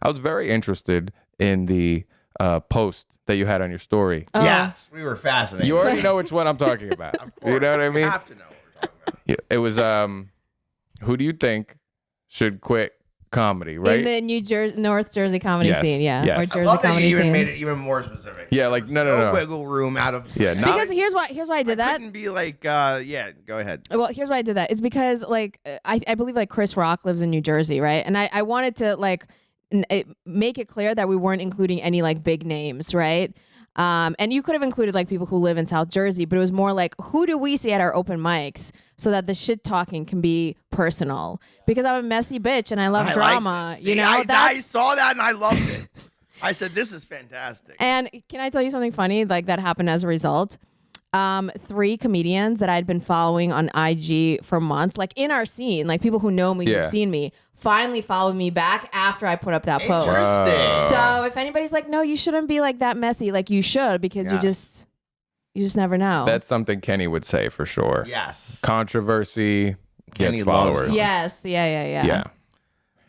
I was very interested in the post that you had on your story. Yes, we were fascinated. You already know which one I'm talking about. You know what I mean? You have to know what we're talking about. Yeah, it was who do you think should quit comedy, right? In the North Jersey comedy Yes, scene, yeah. yes. Or I Jersey Love that comedy you even scene. made it even more specific. Yeah, like no. wiggle room out of. Yeah, not, Because here's why I did that. Couldn't be like, yeah. Go ahead. Well, here's why I did that. It's because like I believe like Chris Rock lives in New Jersey, right? And I wanted to like make it clear that we weren't including any like big names, right? And you could have included like people who live in South Jersey, but it was more like, who do we see at our open mics so that the shit talking can be personal? Because I'm a messy bitch and I love drama. Like, see, you know, I saw that and I loved it. I said, this is fantastic. And can I tell you something funny? Like that happened as a result. 3 comedians that I'd been following on IG for months, like in our scene, like people who know me, who've seen me, finally followed me back after I put up that post. Interesting. So if anybody's like, no, you shouldn't be like that messy, like you should, because you just never know. that's something Kenny would say for sure. Yes. Controversy Kenny gets loves followers. it. Yes. Yeah. Yeah.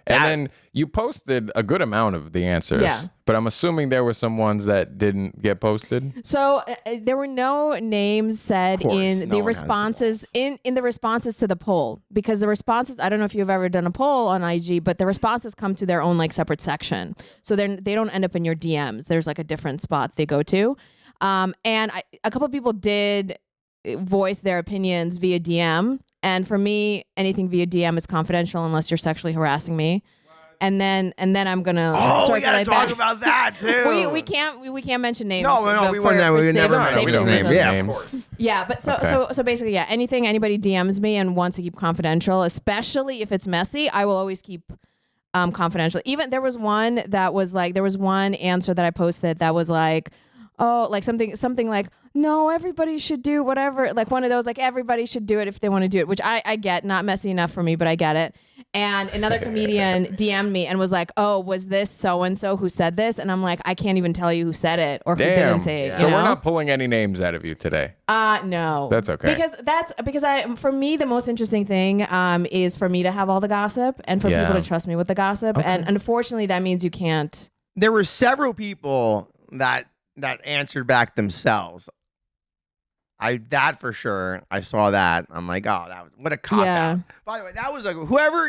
And then you posted a good amount of the answers. Yeah. But I'm assuming there were some ones that didn't get posted. So there were no names said course, in no the one has responses in the responses to the poll, because the responses, I don't know if you've ever done a poll on IG, but the responses come to their own like separate section. So they don't end up in your DMs. There's like a different spot they go to. And a couple of people did voice their opinions via DM. And for me, anything via DM is confidential unless you're sexually harassing me. And then I'm gonna we gotta circulate talk that. about that too. we can't mention names. No, but we for- wouldn't. for We would never safety mention names. reasons. Yeah, Names. of course. Yeah, but Okay. so basically, yeah, anything anybody DMs me and wants to keep confidential, especially if it's messy, I will always keep confidential. Even there was one answer that I posted that was like, oh, like something like, no, everybody should do whatever. Like one of those, like everybody should do it if they want to do it, which I get, not messy enough for me, but I get it. And another comedian DM'd me and was like, oh, was this so-and-so who said this? And I'm like, I can't even tell you who said it or who didn't say it. So you know? we're not pulling any names out of you today. No. That's okay. Because for me, the most interesting thing is for me to have all the gossip and for people to trust me with the gossip. Okay. And unfortunately, that means you can't. There were several people that answered back themselves. That for sure. I saw that. I'm like, oh, what a cop out. By the way, that was like,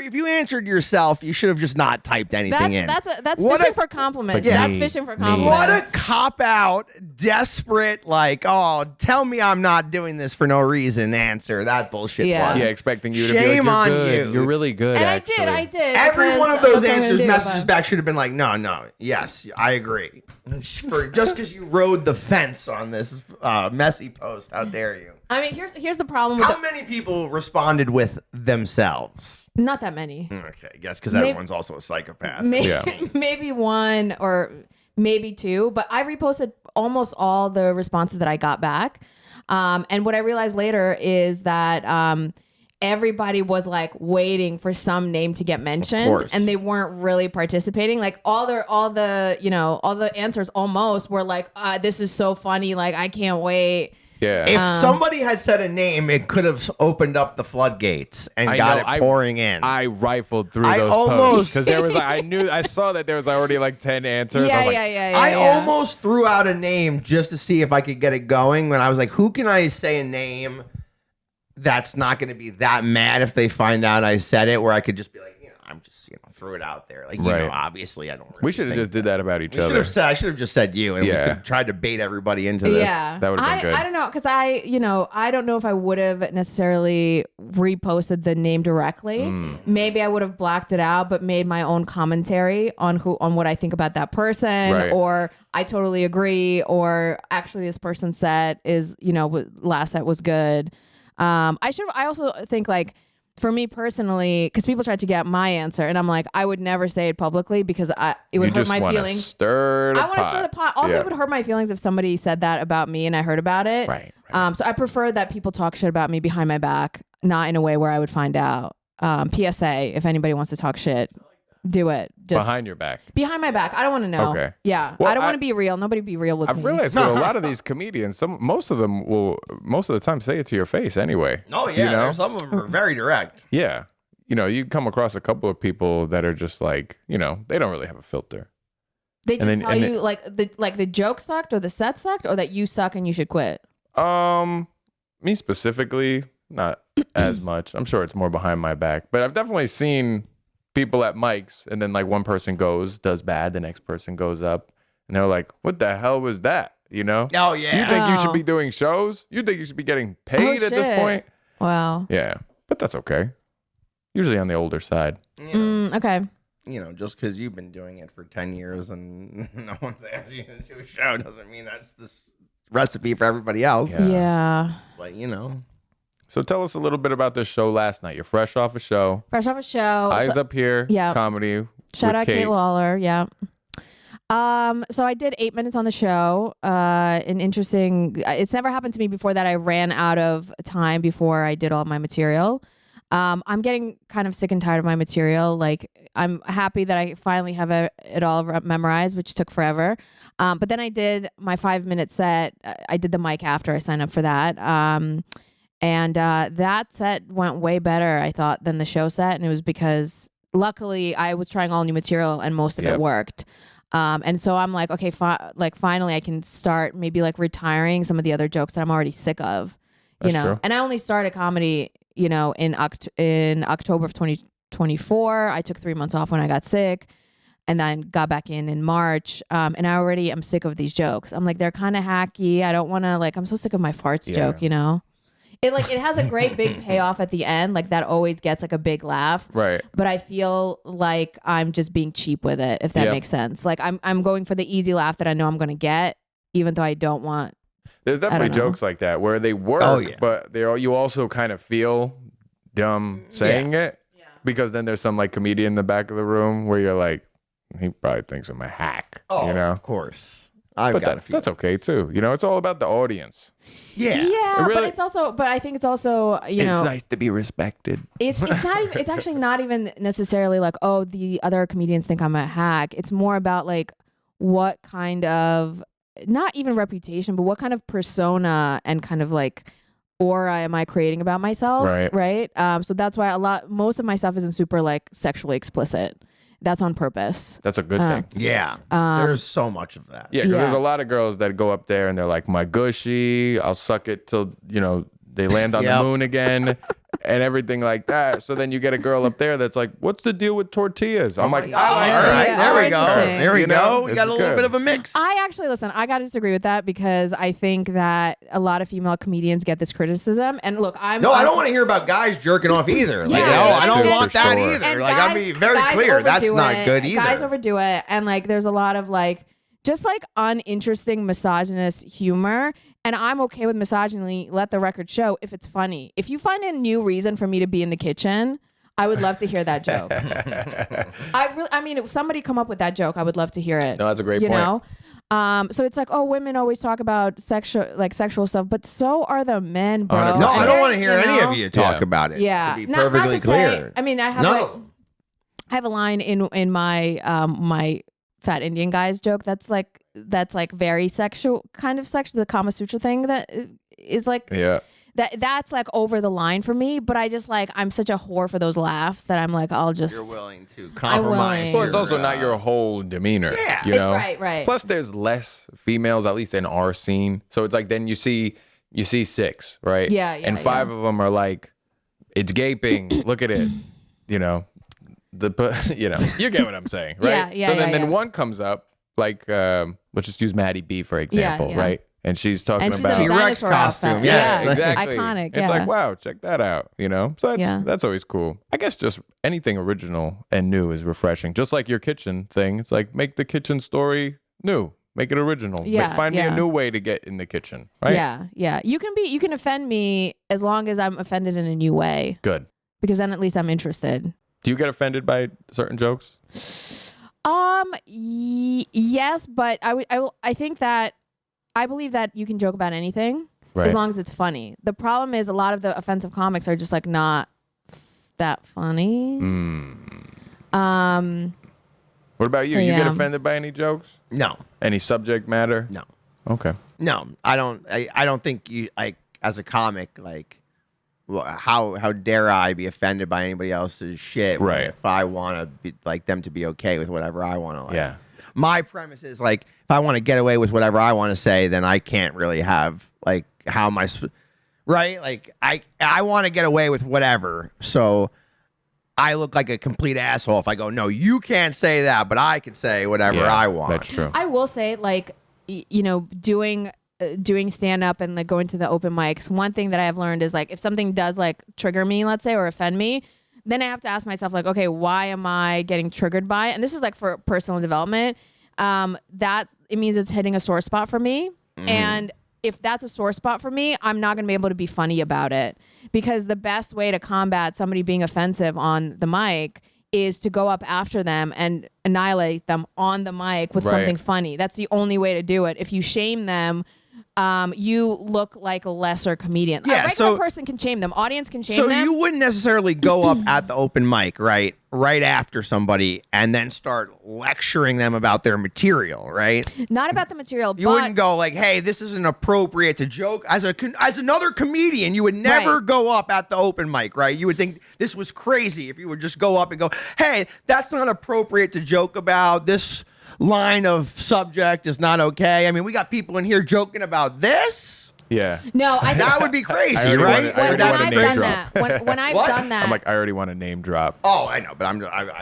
if you answered yourself, you should have just not typed anything in. That's fishing for compliments. Like That's me. fishing for Me. compliments. What a cop out, desperate, like, oh, tell me I'm not doing this for no reason answer. That bullshit Yeah. was. Yeah, expecting you to be Shame like, on you're good. you. You're really good, And actually. I did. Every because one of that's those what I'm gonna answers, do, messages but- back should have been like, no, yes, I agree. Just because you rode the fence on this messy post, how dare you? I mean, here's the problem with How many people responded with themselves? not that many. Okay, I guess because Maybe- everyone's also a psychopath. Maybe one or maybe two, but I reposted almost all the responses that I got back. And what I realized later is that everybody was like waiting for some name to get mentioned, and they weren't really participating. Like all the answers almost were like, "This is so funny! Like I can't wait." Yeah. If somebody had said a name, it could have opened up the floodgates and got it pouring in. I rifled through I those almost- posts because there was like, I saw that there was already like 10 answers. I was like, I almost threw out a name just to see if I could get it going when I was like, who can I say a name that's not going to be that mad if they find out I said it, where I could just be like, I'm just, threw it out there. Like, obviously I don't really we should have just did that about each I other. should have just said you, and we could have tried to bait everybody into this. Yeah, That would have been good. I don't know, because I don't know if I would have necessarily reposted the name directly. Maybe I would have blacked it out, but made my own commentary on what I think about that person, or I totally agree, or actually this person's set is, last set was good. I also think like, for me personally, because people tried to get my answer, and I'm like, I would never say it publicly because it would hurt my feelings. Stir the I want to stir the pot. Also, Yeah. it would hurt my feelings if somebody said that about me and I heard about it. Right. So I prefer that people talk shit about me behind my back, not in a way where I would find out. PSA: if anybody wants to talk shit, do it. Just Behind your back. behind my back. I don't want to know. Okay. Yeah. Well, I don't want to be real. Nobody be real with I've me. realized with a lot of these comedians, most of them will most of the time say it to your face anyway. Oh yeah, You know? some of them are very direct. Yeah. you come across a couple of people that are just like, they don't really have a filter. They just tell you the joke sucked or the set sucked or that you suck and you should quit. Me specifically, not as much. I'm sure it's more behind my back, but I've definitely seen people at mics and then like one person does bad, the next person goes up and they're like, what the hell was that? Oh yeah. You think you should be doing shows? You think you should be getting paid at this point? Wow. Yeah, but that's okay. Usually on the older side. Okay. Just because you've been doing it for 10 years and no one's asked you to do a show doesn't mean that's the recipe for everybody else. Yeah. But, So tell us a little bit about this show last night. You're fresh off a show. Eyes Up Here. Yeah. Comedy. Shout with out Kate Lawler. Yeah. So I did 8 minutes on the show. An interesting. It's never happened to me before that I ran out of time before I did all my material. I'm getting kind of sick and tired of my material. Like, I'm happy that I finally have it all memorized, which took forever. But then I did my 5-minute set. I did the mic after I signed up for that. And that set went way better, I thought, than the show set. And it was because luckily I was trying all new material and most of it worked. And so I'm like, okay, finally I can start maybe like retiring some of the other jokes that I'm already sick of, That's true. And I only started comedy, in October of 2024. I took 3 months off when I got sick and then got back in March. And I already am sick of these jokes. I'm like, they're kind of hacky. I don't want to I'm so sick of my farts joke, It has a great big payoff at the end. Like that always gets like a big laugh. Right. But I feel like I'm just being cheap with it, if that makes sense. Like I'm going for the easy laugh that I know I'm going to get, even though I don't want. There's definitely jokes like that where they work, but you also kind of feel dumb saying it because then there's some like comedian in the back of the room where you're like, he probably thinks I'm a hack. Of course. But that's okay too. It's all about the audience. Yeah. Really, but I think it's also, it's nice to be respected. It's not even, it's actually not even necessarily like, oh, the other comedians think I'm a hack. It's more about like what kind of, not even reputation, but what kind of persona and kind of like aura am I creating about myself? Right. So that's why most of my stuff isn't super like sexually explicit. That's on purpose. That's a good thing. Yeah. There's so much of that. Yeah, because there's a lot of girls that go up there and they're like, my gushy, I'll suck it till, they land on the moon again and everything like that. So then you get a girl up there that's like, what's the deal with tortillas? I'm like, I like all her. right, there we go. There we go. We got a little good. bit of a mix. Listen, I got to disagree with that because I think that a lot of female comedians get this criticism. And look, I don't want to hear about guys jerking off either. I don't want that either. And I'll be very clear. That's not good either. Guys overdo it. And there's a lot of just uninteresting misogynist humor. And I'm okay with misogyny, let the record show, if it's funny. If you find a new reason for me to be in the kitchen, I would love to hear that joke. If somebody come up with that joke, I would love to hear it. No, that's a great point. So it's like, oh, women always talk about sexual stuff, but so are the men, bro. No, I don't want to hear any of you talk about it. Yeah. To be perfectly clear. I have a line in my my fat Indian guys joke that's very sexual, kind of sexual, the Kama Sutra thing that is that's over the line for me, but I just I'm such a whore for those laughs that I'm like, I'll just. You're willing to compromise. Well, it's also not your whole demeanor. Yeah. Right. Plus there's less females, at least in our scene. So it's then you see 6, right? Yeah. And 5 of them are like, it's gaping. Look at it. You get what I'm saying, right? Yeah. So then one comes up, let's just use Maddie B for example, right? And she's talking about T-Rex costume. Yeah, exactly. Iconic. It's like, wow, check that out. So that's always cool. I guess just anything original and new is refreshing. Just like your kitchen thing. It's like, make the kitchen story new. Make it original. Find me a new way to get in the kitchen. Right? Yeah. You can offend me as long as I'm offended in a new way. Good. Because then at least I'm interested. Do you get offended by certain jokes? Yes, but I think that I believe that you can joke about anything as long as it's funny. The problem is a lot of the offensive comics are just not that funny. What about you? You get offended by any jokes? No. Any subject matter? No. Okay. No, I don't. I don't think you as a comic how dare I be offended by anybody else's shit? Right. If I want to be like them to be okay with whatever I want to. Like. Yeah. My premise is like, if I want to get away with whatever I want to say, then I can't really have like how am I, right? Like I want to get away with whatever. So I look like a complete asshole if I go, no, you can't say that, but I can say whatever I want. That's true. I will say, like, you know, doing stand up and like going to the open mics. One thing that I have learned is like if something does like trigger me, let's say, or offend me, then I have to ask myself like, okay, why am I getting triggered by it? And this is like for personal development. That it means it's hitting a sore spot for me. And if that's a sore spot for me, I'm not going to be able to be funny about it, because the best way to combat somebody being offensive on the mic is to go up after them and annihilate them on the mic with something funny. That's the only way to do it. If you shame them, you look like a lesser comedian. Yeah, a regular person can shame them. Audience can shame them. So you wouldn't necessarily go up at the open mic, right after somebody, and then start lecturing them about their material, right? Not about the material. You wouldn't go like, "Hey, this isn't appropriate to joke." As another comedian, you would never go up at the open mic, right? You would think this was crazy if you would just go up and go, "Hey, that's not appropriate to joke about. This line of subject is not okay." I mean, we got people in here joking about this. Yeah. No, I think That would be crazy, I already right? wanna- I when already I've wanna name done drop. that, when I've What? done that, I'm like, I already want to name drop. Oh, I know, but I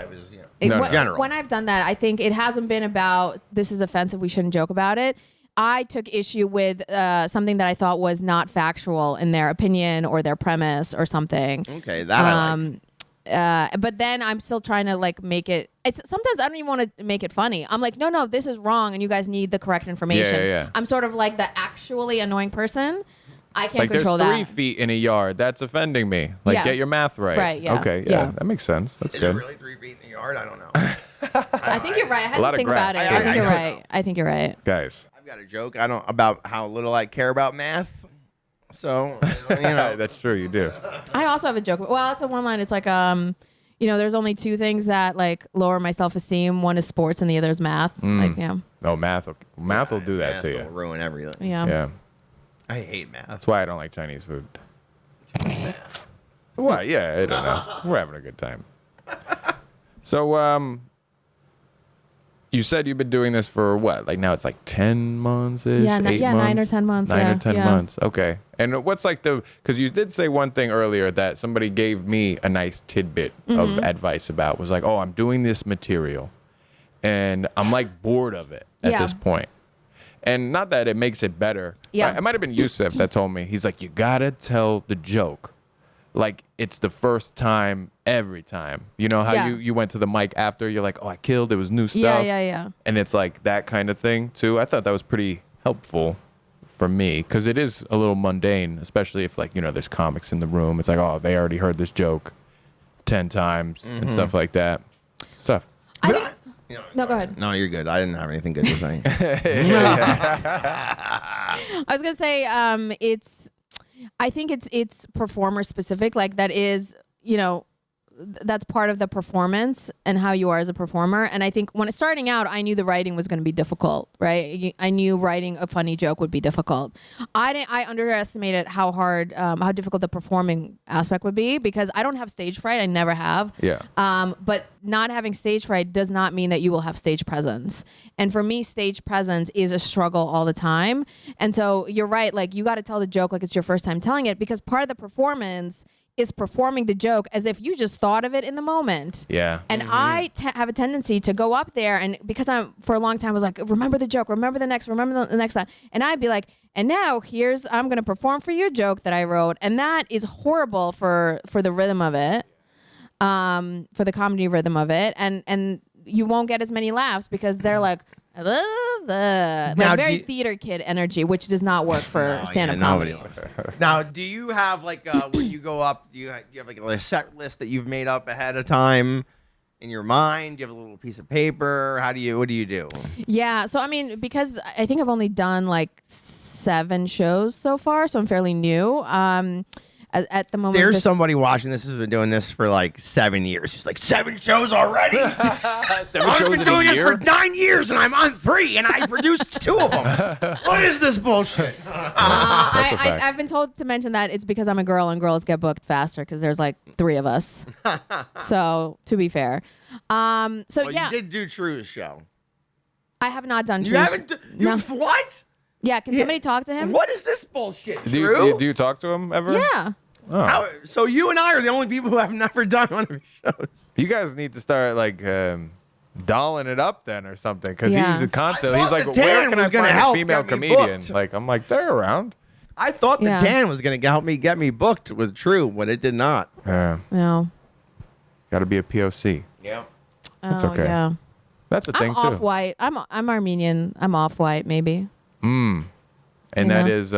was, No, when, general. when I've done that, I think it hasn't been about this is offensive, we shouldn't joke about it. I took issue with something that I thought was not factual in their opinion or their premise or something. Okay, that I like. But then I'm still trying to like make it. It's sometimes I don't even want to make it funny. I'm like, no, this is wrong, and you guys need the correct information. Yeah. I'm sort of like the actually annoying person. I can't Like control there's that. 3 feet in a yard. That's offending me. Like, Yeah. get your math right. Right, yeah. Okay. Yeah. Yeah. That makes sense. That's Is good. it really 3 feet in the yard? I don't know. I think you're right. I had A lot to of think grass, about it. too. I think I you're don't right. I think you're right. Guys. I've got a joke. About how little I care about math. So you know, That's true. You do. I also have a joke. Well, it's a one line. It's like, you know, there's only 2 things that like lower my self-esteem. One is sports and the other is math. Like, yeah. Oh, math will do that math to will you. ruin everything. Yeah. Yeah. I hate math. That's why I don't like Chinese food. What? Yeah, I don't know. We're having a good time. So, you said you've been doing this for what? Like now it's like 10 months-ish? Yeah, 8 9 or months? 10 months. 9 yeah, or 10 yeah. months. Okay. And what's like because you did say one thing earlier that somebody gave me a nice tidbit of advice about was like, oh, I'm doing this material and I'm like bored of it at Yeah. this point. And not that it makes it better. Yeah. It might have been Yusuf that told me. He's like, you gotta tell the joke like it's the first time every time. You know how Yeah. you went to the mic after, you're like, oh, I killed, it was new stuff. Yeah. And it's like that kind of thing too. I thought that was pretty helpful for me because it is a little mundane, especially if like, you know, there's comics in the room. It's like, oh, they already heard this joke 10 times and stuff like that. Stuff. I think, no, go ahead. No, you're good. I didn't have anything good to say. I was gonna say, I think it's performer specific. Like that is, you know, that's part of the performance and how you are as a performer. And I think when starting out, I knew the writing was going to be difficult, right? I knew writing a funny joke would be difficult. I underestimated how hard, how difficult the performing aspect would be because I don't have stage fright. I never have. Yeah. But not having stage fright does not mean that you will have stage presence. And for me, stage presence is a struggle all the time. And so you're right. Like you got to tell the joke like it's your first time telling it because part of the performance is performing the joke as if you just thought of it in the moment. Yeah. And I have a tendency to go up there and because I'm for a long time was like, remember the joke, remember the next time. And I'd be like, and now I'm going to perform for you a joke that I wrote. And that is horrible for the rhythm of it, for the comedy rhythm of it. And you won't get as many laughs because they're like very theater kid energy, which does not work for stand-up comedy. Now, do you have like when you go up, do you have like a set list that you've made up ahead of time in your mind? Do you have a little piece of paper? What do you do? Yeah. So, I mean, because I think I've only done like 7 shows so far, so I'm fairly new. at the moment. There's somebody watching this who's been doing this for like 7 years. She's like, 7 shows already? 7 I've shows been in doing a this year? for 9 years and I'm on 3 and I produced 2 of them. What is this bullshit? That's a fact. I've been told to mention that it's because I'm a girl and girls get booked faster because there's like 3 of us. So to be fair, Well, yeah, you did do True's show. I have not done. You True's- haven't? No. What? Yeah, can somebody talk to him? What is this bullshit, Do Drew? you talk to him ever? Yeah. Oh. So you and I are the only people who have never done one of his shows. You guys need to start like dolling it up then or something because Yeah. he's a constant. I He's thought like, the where tan can I was gonna find a help female get me comedian? booked. Like, I'm like, they're around. I thought the Yeah. tan was going to help me get me booked with True, but it did not. Yeah, No. got to be a POC. Yeah. That's Oh, okay. Yeah. That's a I'm thing too. off-white. I'm Armenian. I'm off-white, maybe. And You that know? is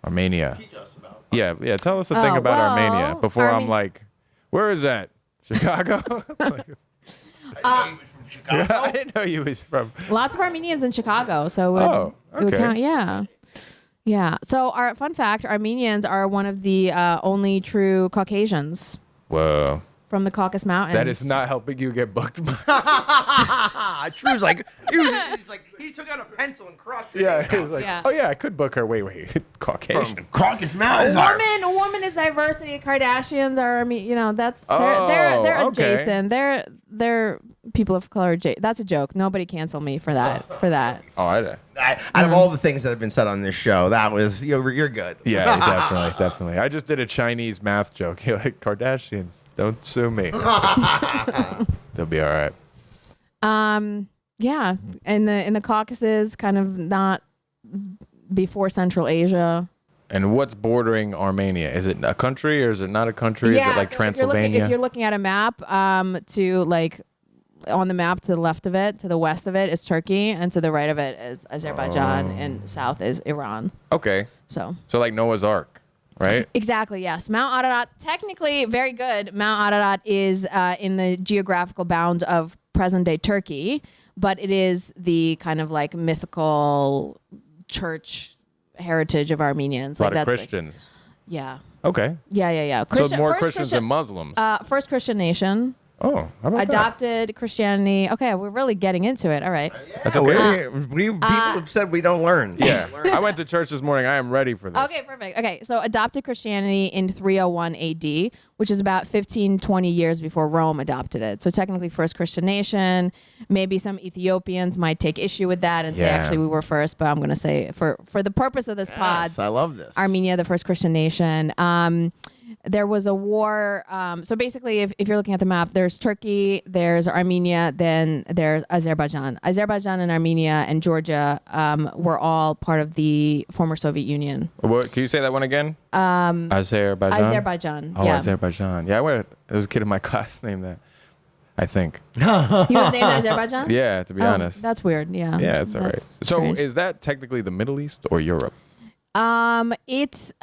Armenia. Teach us about Yeah. Tell us a thing Oh, about well, Armenia before I'm Arme- like, where is that? Chicago? Like, I he was from Chicago. I didn't know you was from. Lots of Armenians in Chicago, so it would okay. count. Yeah. Yeah. So our fun fact, Armenians are one of the only true Caucasians Whoa, from the Caucasus Mountains. that is not helping you get booked. True's like, he's like, he took out a pencil and crushed it. Yeah, he's like, Yeah. oh yeah, I could book her. Wait, Caucasian. From Caucasus Mountains. A woman is diversity. Kardashians are that's Oh, they're okay. adjacent. They're people of color. That's a joke. Nobody cancel me for that. Oh, Out of all the things that have been said on this show, that was you're good. yeah, definitely. I just did a Chinese math joke. You're like, Kardashians, don't sue me. They'll be all right. Yeah, in the Caucasus, kind of not before Central Asia. And what's bordering Armenia? Is it a country or is it not a country? Is it like so Transylvania? If you're looking at a map, to like on the map to the left of it, to the west of it is Turkey, and to the right of it is Azerbaijan, and south is Iran. Okay. So like Noah's Ark, right? exactly, yes. Mount Ararat, technically very good. Mount Ararat is in the geographical bounds of present-day Turkey, but it is the kind of like mythical church heritage of Armenians. A lot like of that's Christians. yeah. Okay. Yeah. So more first Christians than Muslims. First Christian nation. Oh, how about Adopted Christianity. Okay, we're really getting into it. All right. That's okay. People have said we don't learn. that? Yeah. I went to church this morning. I am ready for this. Okay, perfect. Okay, so adopted Christianity in 301 AD, which is about 15, 20 years before Rome adopted it. So technically first Christian nation. Maybe some Ethiopians might take issue with that and say, Yeah. actually, we were first. But I'm going to say, for the purpose of this pod, Yes, I love this. Armenia, the first Christian nation. There was a war. So basically, if you're looking at the map, there's Turkey, there's Armenia, then there's Azerbaijan. Azerbaijan and Armenia and Georgia were all part of the former Soviet Union. What, can you say that one again? Azerbaijan. Azerbaijan. Oh, Yeah. Azerbaijan. Yeah, there was a kid in my class named that. I think. He was named Azerbaijan? Yeah, to be Oh, honest. That's weird. Yeah. Yeah, it's all right. That's So strange. is that technically the Middle East or Europe? It's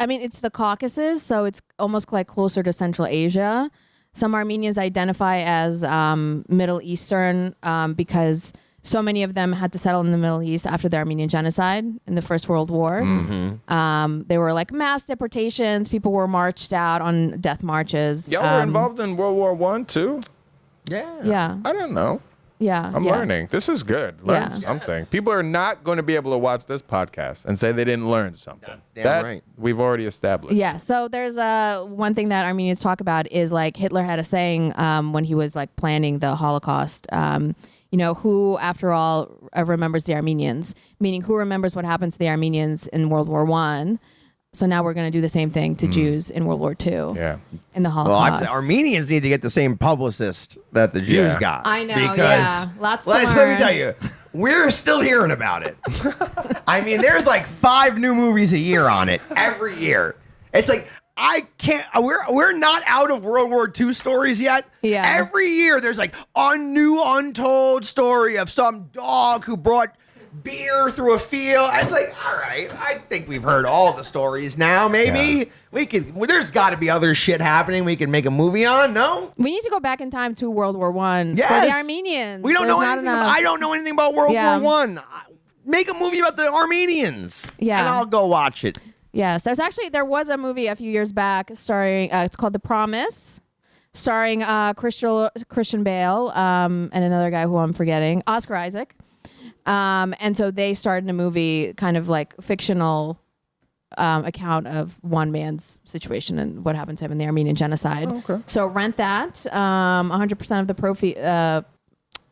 the Caucasus, so it's almost like closer to Central Asia. Some Armenians identify as Middle Eastern because so many of them had to settle in the Middle East after the Armenian genocide in the First World War. They were like mass deportations. People were marched out on death marches. Y'all were involved in World War I too? Yeah. Yeah. I don't know. Yeah. I'm yeah. learning. This is good. Learn Yeah. something. People are not going to be able to watch this podcast and say they didn't learn something. Damn right. We've already established. Yeah. So there's one thing that Armenians talk about is like Hitler had a saying when he was like planning the Holocaust. Who, after all, remembers the Armenians? Meaning, who remembers what happened to the Armenians in World War I? So now we're going to do the same thing to Jews in World War II. Yeah. In the Well, Holocaust. Armenians need to get the same publicist that the Jews Yeah. got. I know, Because yeah. Lots to let me learn. tell you, we're still hearing about it. I mean, there's like 5 new movies a year on it every year. It's like I can't. We're not out of World War II stories yet. Yeah. Every year there's like a new untold story of some dog who brought beer through a field. It's like, all right, I think we've heard all the stories now. Maybe we could. Well, there's got to be other shit happening we can make a movie on. No. We need to go back in time to World War I for Yes. the Armenians. We don't There's know not anything. enough. I don't know anything about World Yeah. War One. Make a movie about the Armenians. Yeah. And I'll go watch it. Yes, there was a movie a few years back starring. It's called The Promise, starring Christian Bale and another guy who I'm forgetting, Oscar Isaac. And so they starred in a movie, kind of like fictional account of one man's situation and what happened to him in the Armenian genocide. Oh, okay. So rent that. 100% of the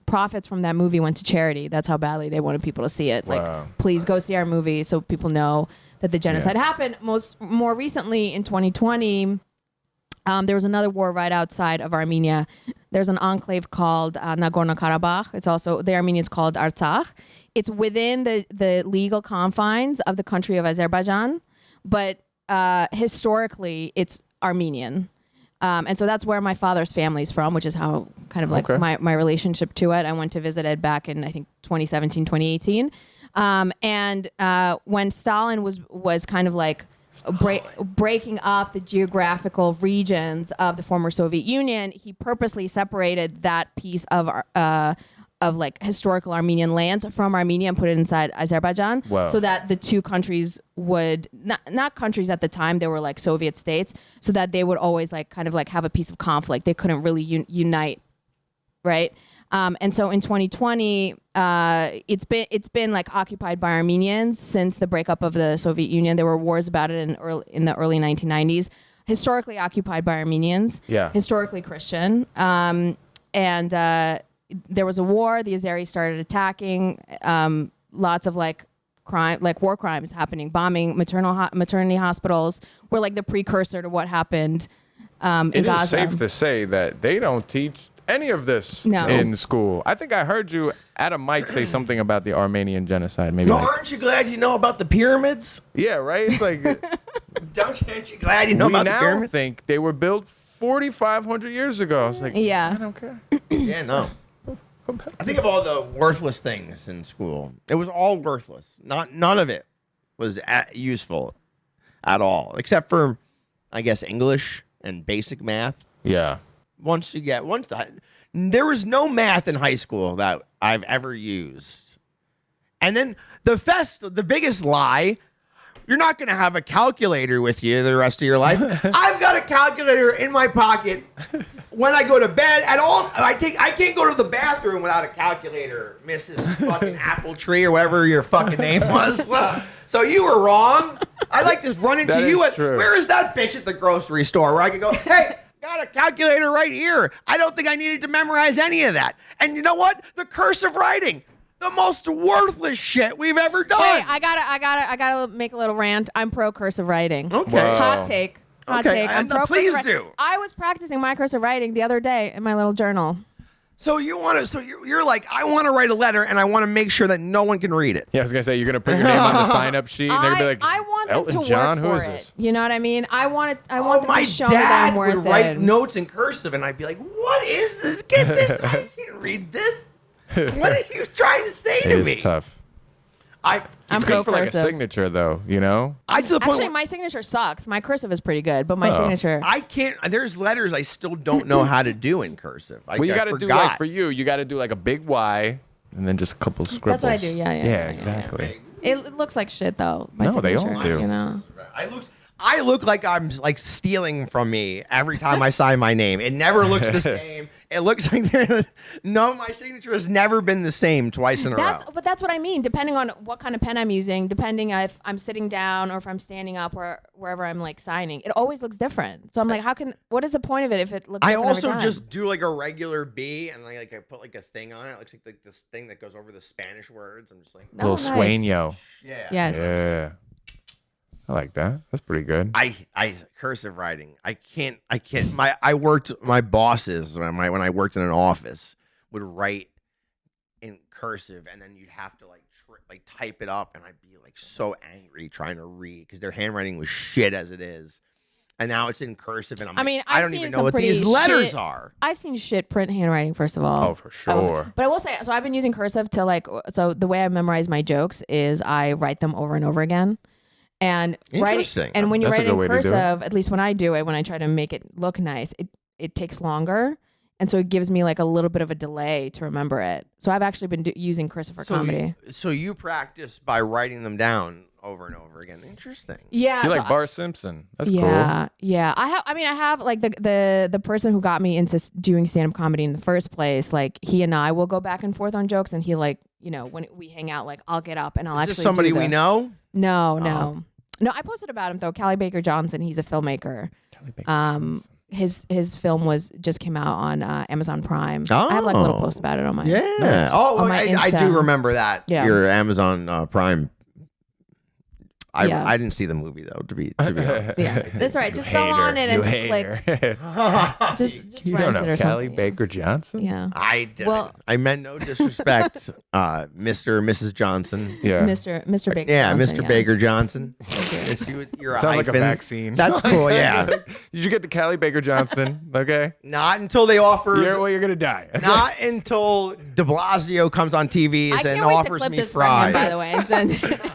profits from that movie went to charity. That's how badly they wanted people to see it. Wow. Like, please go see our movie so people know that the genocide happened. More recently in 2020, there was another war right outside of Armenia. There's an enclave called Nagorno-Karabakh. It's also, the Armenians called Artsakh. It's within the legal confines of the country of Azerbaijan, but historically it's Armenian. And so that's where my father's family's from, which is how kind of like my relationship to it. I went to visit it back in, I think, 2017, 2018. And when Stalin was kind of like breaking up the geographical regions of the former Soviet Union, he purposely separated that piece of like historical Armenian lands from Armenia and put it inside Azerbaijan, so that the two countries would not countries at the time, they were like Soviet states, so that they would always like kind of like have a piece of conflict. They couldn't really unite, right? And so in 2020, it's been like occupied by Armenians since the breakup of the Soviet Union. There were wars about it in the early 1990s. Historically occupied by Armenians, historically Christian, and there was a war. The Azeris started attacking. Lots of like war crimes happening, bombing maternity hospitals were like the precursor to what happened in Gaza. It is safe to say that they don't teach any of this in school. I think I heard you at a mic say something about the Armenian genocide. Maybe. Aren't you glad you know about the pyramids? Yeah, right. It's like, aren't you glad you know about the pyramids? We now think they were built 4,500 years ago. I was like, I don't care. Yeah, no. I think of all the worthless things in school. It was all worthless. None of it was useful at all, except for, I guess, English and basic math. Yeah. There was no math in high school that I've ever used. And then the biggest lie, you're not going to have a calculator with you the rest of your life. I've got a calculator in my pocket when I go to bed at all. I can't go to the bathroom without a calculator, Mrs. fucking Apple Tree or whatever your fucking name was. So you were wrong. I'd like to run into you where is that bitch at the grocery store where I could go, hey, got a calculator right here. I don't think I needed to memorize any of that. And you know what? The cursive writing. The most worthless shit we've ever done. Hey, I gotta make a little rant. I'm pro cursive writing. Okay. Wow. Hot take. I'm pro please cursive do. I was practicing my cursive writing the other day in my little journal. So you're like, I want to write a letter and I want to make sure that no one can read it. Yeah, I was gonna say you're gonna put your name on the sign-up sheet, and they're gonna be like, I want them Elton to John, work who for is it. this? You know what I mean? I want them My to show me that dad I'm worth would write it. notes in cursive, and I'd be like, "What is this? Get this! I can't read this. What are you trying to say to me?" It's tough. I'm It's pro good for like a cursive. signature, though. You know. To the point Actually, where my signature sucks. My cursive is pretty good, but my signature. I can't. There's letters I still don't know how to do in cursive. Well, you got to do like for you. You got to do like a big Y and then just a couple scribbles. That's what I do. Yeah, exactly. It looks like shit though. My No, they signature, all do. You know. I look like I'm like stealing from me every time I sign my name. It never looks the same. It looks like my signature has never been the same twice in a row. But that's what I mean. Depending on what kind of pen I'm using, depending if I'm sitting down or if I'm standing up or wherever I'm like signing, it always looks different. So I'm like, what is the point of it if it looks? I different also every time? just do like a regular B and like I put like a thing on it. It looks like this thing that goes over the Spanish words. I'm just like, Oh, Little nice. sueño. yeah. Yes. Yeah. I like that. That's pretty good. I cursive writing. I can't. My bosses when I worked in an office would write in cursive, and then you'd have to like type it up, and I'd be like so angry trying to read because their handwriting was shit as it is, and now it's in cursive, and I don't even know what these letters are. I've seen shit print handwriting. First of all, Oh, for sure. But I will say, so I've been using cursive to so the way I memorize my jokes is I write them over and over again. And Interesting. And when you That's a write it good in way to do it. cursive, at least when I do it, when I try to make it look nice, it takes longer. And so it gives me like a little bit of a delay to remember it. So I've actually been using cursive for comedy. So you practice by writing them down over and over again. Interesting. Yeah. You're so like Bart Simpson. That's cool. Yeah. I have like the person who got me into doing stand-up comedy in the first place, like he and I will go back and forth on jokes, and he like, you know, when we hang out, like I'll get up and I'll Is actually this somebody we know? No. I posted about him though. Callie Baker Johnson, he's a filmmaker. His film just came out on Amazon Prime. I have like a little post about it on my I do remember that. Yeah. Your Amazon Prime. I didn't see the movie though. To be honest. Yeah, that's right. Just go on it and just click. just You rent don't it know or Callie something. Baker Johnson? Yeah. I did. Well- I meant no disrespect, Mr. or Mrs. Johnson. Yeah. Mr. Baker. Yeah, Johnson, Mr. Baker Johnson. Okay. It's you, you're Sounds like a hyphen. vaccine. That's cool. Yeah. Did you get the Callie Baker Johnson? Okay. Not until they offer. You're gonna die. Not until De Blasio comes on TV I and can't wait to offers clip me this for him, fries. by the way. And send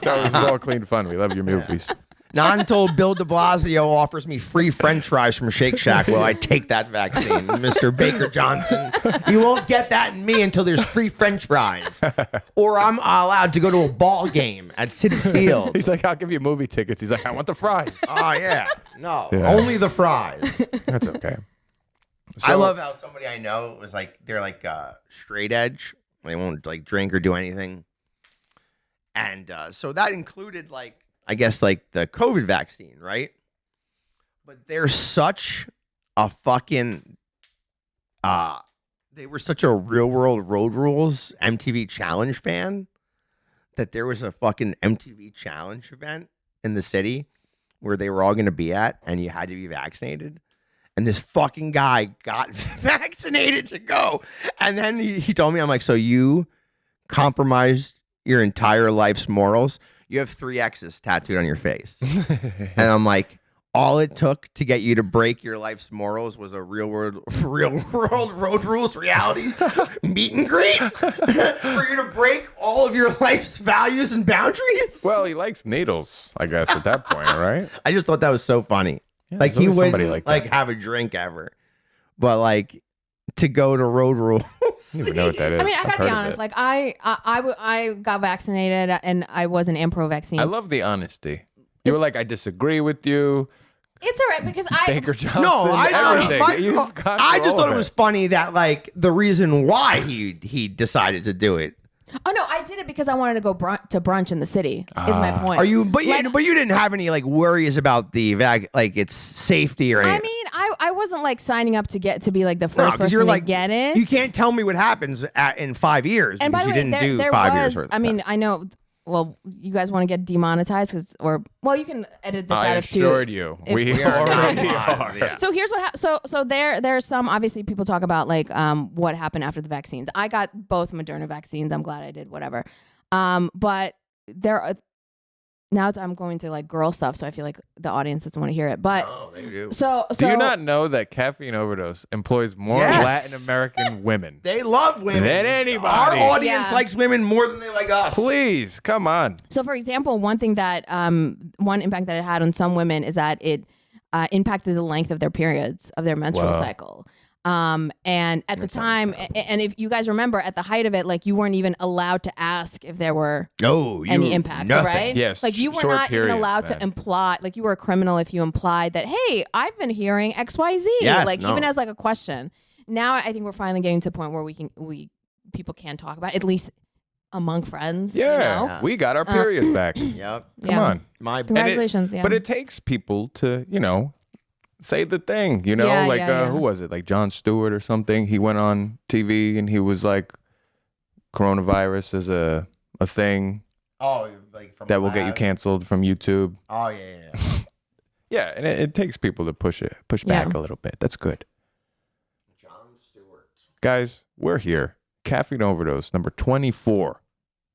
No, this is all clean fun. We love your movies. Not until Bill de Blasio offers me free French fries from Shake Shack will I take that vaccine, Mr. Baker Johnson. You won't get that in me until there's free French fries, or I'm allowed to go to a ball game at Citi Field. He's like, I'll give you movie tickets. He's like, I want the fries. Oh yeah, no, Yeah. only the fries. That's okay. I love how somebody I know was like, they're like straight edge. They won't like drink or do anything, and so that included like, I guess like the COVID vaccine, right? But they're such a fucking they were such a Real World Road Rules MTV Challenge fan that there was a fucking MTV Challenge event in the city where they were all going to be at, and you had to be vaccinated. And this fucking guy got vaccinated to go. And then he told me, I'm like, so you compromised your entire life's morals? You have 3 X's tattooed on your face. And I'm like, all it took to get you to break your life's morals was a real world road rules reality meet and greet for you to break all of your life's values and boundaries. Well, he likes needles, I guess, at that point, right? I just thought that was so funny. Yeah, Like there's he always wouldn't somebody like, like that. have a drink ever, but like to go to road rules. I don't even know what that is. I mean, I I've gotta heard be of honest. it. Like I got vaccinated and I was an Impro vaccine. I love the honesty. You were like, I disagree with you. It's all right because Baker Johnson, No, everything. You've gone I through just all thought of it was funny that like the reason why he decided to do it. Oh no, I did it because I wanted to go to brunch in the city. Is my point. Are you? But Like- you didn't have any like worries about the like its safety or anything. I mean, I wasn't like signing up to be like the No, first 'cause person you're to like, get it. You can't tell me what happens in 5 years And by because the you way, didn't do there 5 was. years worth of I mean, tests. I know. Well, you guys want to get demonetized you can edit this I out of two. assured you. if- We We are already not are. yeah. So here's what happened. So there's some, obviously people talk about like what happened after the vaccines. I got both Moderna vaccines. I'm glad I did, whatever. But there are now I'm going to like girl stuff, so I feel like the audience doesn't want to hear it. But Oh, they do. so Do you not know that Caffeine Overdose employs more Yes. Latin American women? They love women. Than anybody. Our audience Yeah. likes women more than they like us. Please, come on. So, for example, one thing that one impact that it had on some women is that it impacted the length of their periods of their menstrual Wow. cycle. And at the time, and if you guys remember, at the height of it, like you weren't even allowed to ask if there were No, any impacts, nothing. right? Yes, like you were short not even periods, allowed man. to imply, like you were a criminal if you implied that, hey, I've been hearing X, Y, Z, Yes, like no. even as like a question. Now I think we're finally getting to a point where people can talk about it, at least among friends. Yeah, you know? Yeah. we got our periods back. Come Yep. Yeah. on. My Congratulations, yeah. But it takes people to, say the thing, Yeah, like yeah. who was it? Like Jon Stewart or something. He went on TV and he was like, coronavirus is a thing like from that will get you canceled from YouTube. Oh yeah. Yeah, and it takes people to push back a little bit. That's good. Jon Stewart. Guys, we're here. Caffeine Overdose, number 24.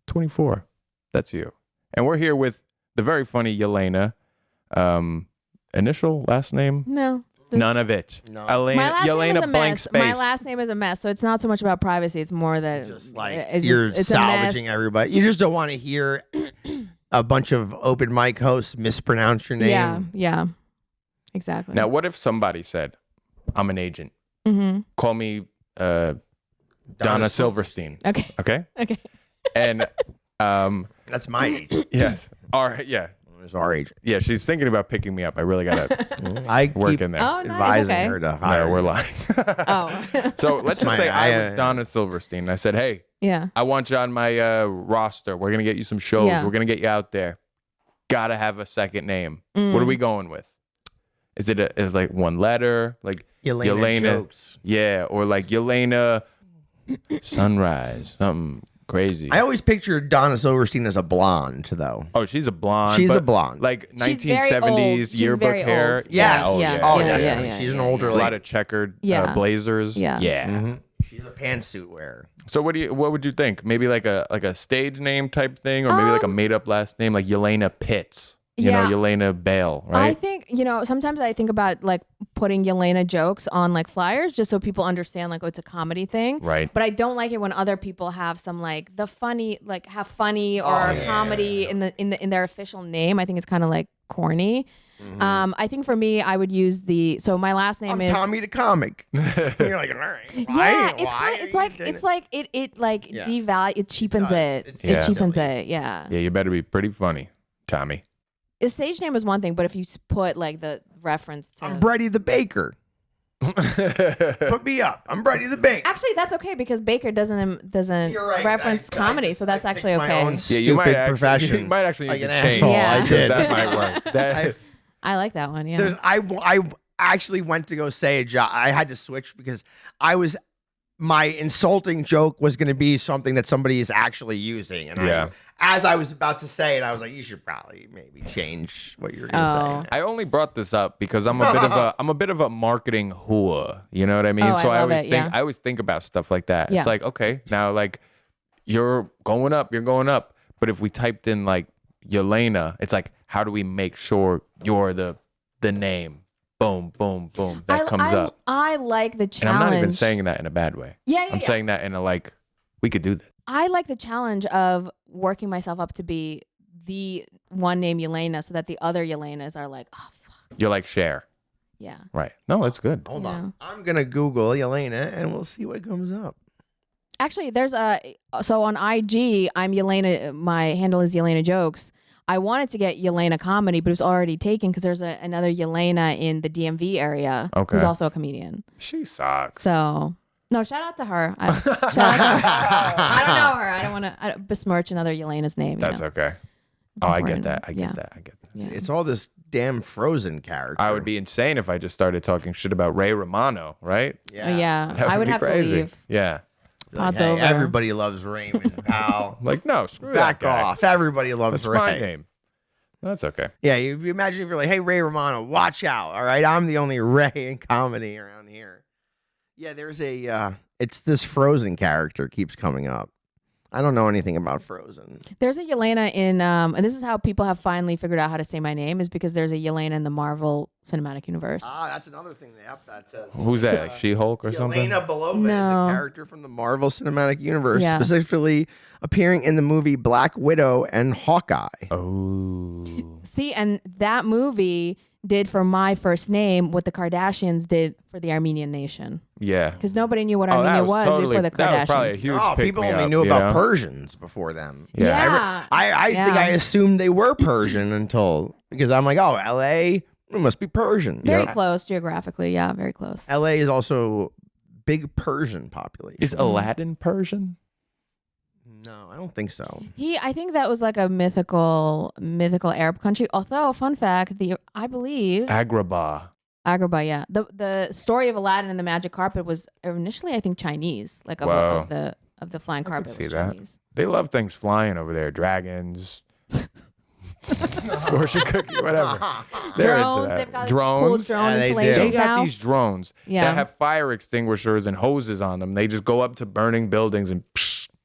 24. That's you. And we're here with the very funny Yelena. Initial, last name? No. None of it. No. Elena, My last name is Yelena a blank mess. space. My last name is a mess, so it's not so much about privacy. It's more that Just like it's you're it's salvaging a mess. everybody. You just don't want to hear a bunch of open mic hosts mispronounce your name. Yeah, exactly. Now, what if somebody said, I'm an agent. Mm-hmm. Call me Donna Silverstein. Okay. Okay? Okay. And That's my age. yes. Yeah. It's our agent. Yeah, she's thinking about picking me up. I really gotta I work keep in there. Oh, nice. advising Okay. her to hire. No, we're me. lying. Oh. So let's just say I was I- Donna Silverstein. I said, hey, Yeah. I want you on my roster. We're gonna get you some shows. Yeah. We're gonna get you out there. Gotta have a second name. What are we going with? Is it like one letter, like Yelena jokes. Yeah, or like Yelena Sunrise, something crazy. I always pictured Donna Silverstein as a blonde, though. Oh, she's a blonde. She's a but blonde. like She's very 1970s old. She's yearbook very hair. old. Yes. Oh, Yeah. yeah. Oh, Yeah, definitely. yeah, She's an yeah, older A lady. lot of checkered Yeah. blazers. Yeah. Mm-hmm. She's a pantsuit wearer. So what would you think? Maybe like a stage name type thing, or maybe like a made up last name, like Yelena Pitts. You know, Yelena Bale, right? I think, sometimes I think about like putting Yelena jokes on like flyers just so people understand like, oh, it's a comedy thing. Right. But I don't like it when other people have some like the funny, like have funny or comedy in their official name. I think it's kind of like corny. I think for me, I would use so my last name I'm is Tommy the Comic. You're like, all right. yeah, it's why kind of, are you doing it? Yeah. devalue, it cheapens does. it. It's It cheapens silly. it. Yeah. Yeah, you better be pretty funny, Tommy. A stage name is one thing, but if you put like the reference to I'm Brady the Baker. Put me up. I'm Brady the Baker. actually, that's okay because Baker doesn't You're right. reference comedy, so that's actually picked my okay. own Yeah, you might stupid actually, profession. you might actually Like need to an change. asshole. Yeah. I did. That might work. That, I like that one. Yeah. I actually went to go say a job. I had to switch because my insulting joke was going to be something that somebody is actually using. And Yeah. as I was about to say it, I was like, you should probably maybe change what you're going to say. I only brought this up because I'm a bit of a marketing whore. You know what I mean? Oh, So I love always it, think yeah. I always think about stuff like that. Yeah. It's like, okay, now like you're going up. But if we typed in like Yelena, it's like, how do we make sure you're the name? Boom, boom, boom. That comes up. I like the And challenge. I'm not even saying that in a bad way. Yeah, I'm saying that in a like, we could do this. I like the challenge of working myself up to be the one named Yelena, so that the other Yelenas are like, oh fuck, You're like Cher. yeah. Right. No, that's good. Hold Yeah. on. I'm going to Google Yelena and we'll see what comes up. Actually, there's so on IG, I'm Yelena. My handle is Yelena Jokes. I wanted to get Yelena Comedy, but it was already taken because there's another Yelena in the DMV area Okay. who's also a comedian. She sucks. So, no, shout out to her. Shout out to her. I don't know her. I don't want to besmirch another Yelena's name. That's you know? okay. It's Oh, I get important. that. I Yeah. get that. I get that. Yeah. It's all this damn Frozen character. I would be insane if I just started talking shit about Ray Romano, right? Yeah. That I would be have crazy. to leave. Yeah. Like, Pod's hey, over. everybody loves Raymond, pal. Like, no, screw Back that guy. off. Everybody loves That's Ray. my name. That's okay. Yeah, you imagine if you're like, hey, Ray Romano, watch out. All right. I'm the only Ray in comedy around here. Yeah, there's it's this Frozen character keeps coming up. I don't know anything about Frozen. There's a Yelena in, and this is how people have finally figured out how to say my name, is because there's a Yelena in the Marvel Cinematic Universe. Ah, that's another thing that says. Who's that? Like She-Hulk or something? Yelena Belova is No. a character from the Marvel Cinematic Universe, Yeah. specifically appearing in the movie Black Widow and Hawkeye. Oh. See, and that movie did for my first name what the Kardashians did for the Armenian nation, Yeah. because nobody knew what Oh, that Armenia was was totally- before the that was probably a Kardashians. huge Oh, pick people me only up, knew you about know? Persians before them. Yeah. I think I assumed they were Persian until because I'm like, oh, L.A. it must be Persian. Very Yeah. close geographically. Yeah, very close. L.A. is also big Persian population. Is Aladdin Persian? No, I don't think so. I think that was like a mythical Arab country. Although, fun fact, I believe Agrabah. Agrabah, yeah. The story of Aladdin and the Magic Carpet was initially, I think, Chinese. Like Wow. of the flying carpet see was that. Chinese. They love things flying over there. Dragons. Fortune cookie, whatever. They're into Drones, that. they've got drones. cool drone Yeah, they do. installations They got now. these drones Yeah. that have fire extinguishers and hoses on them. They just go up to burning buildings and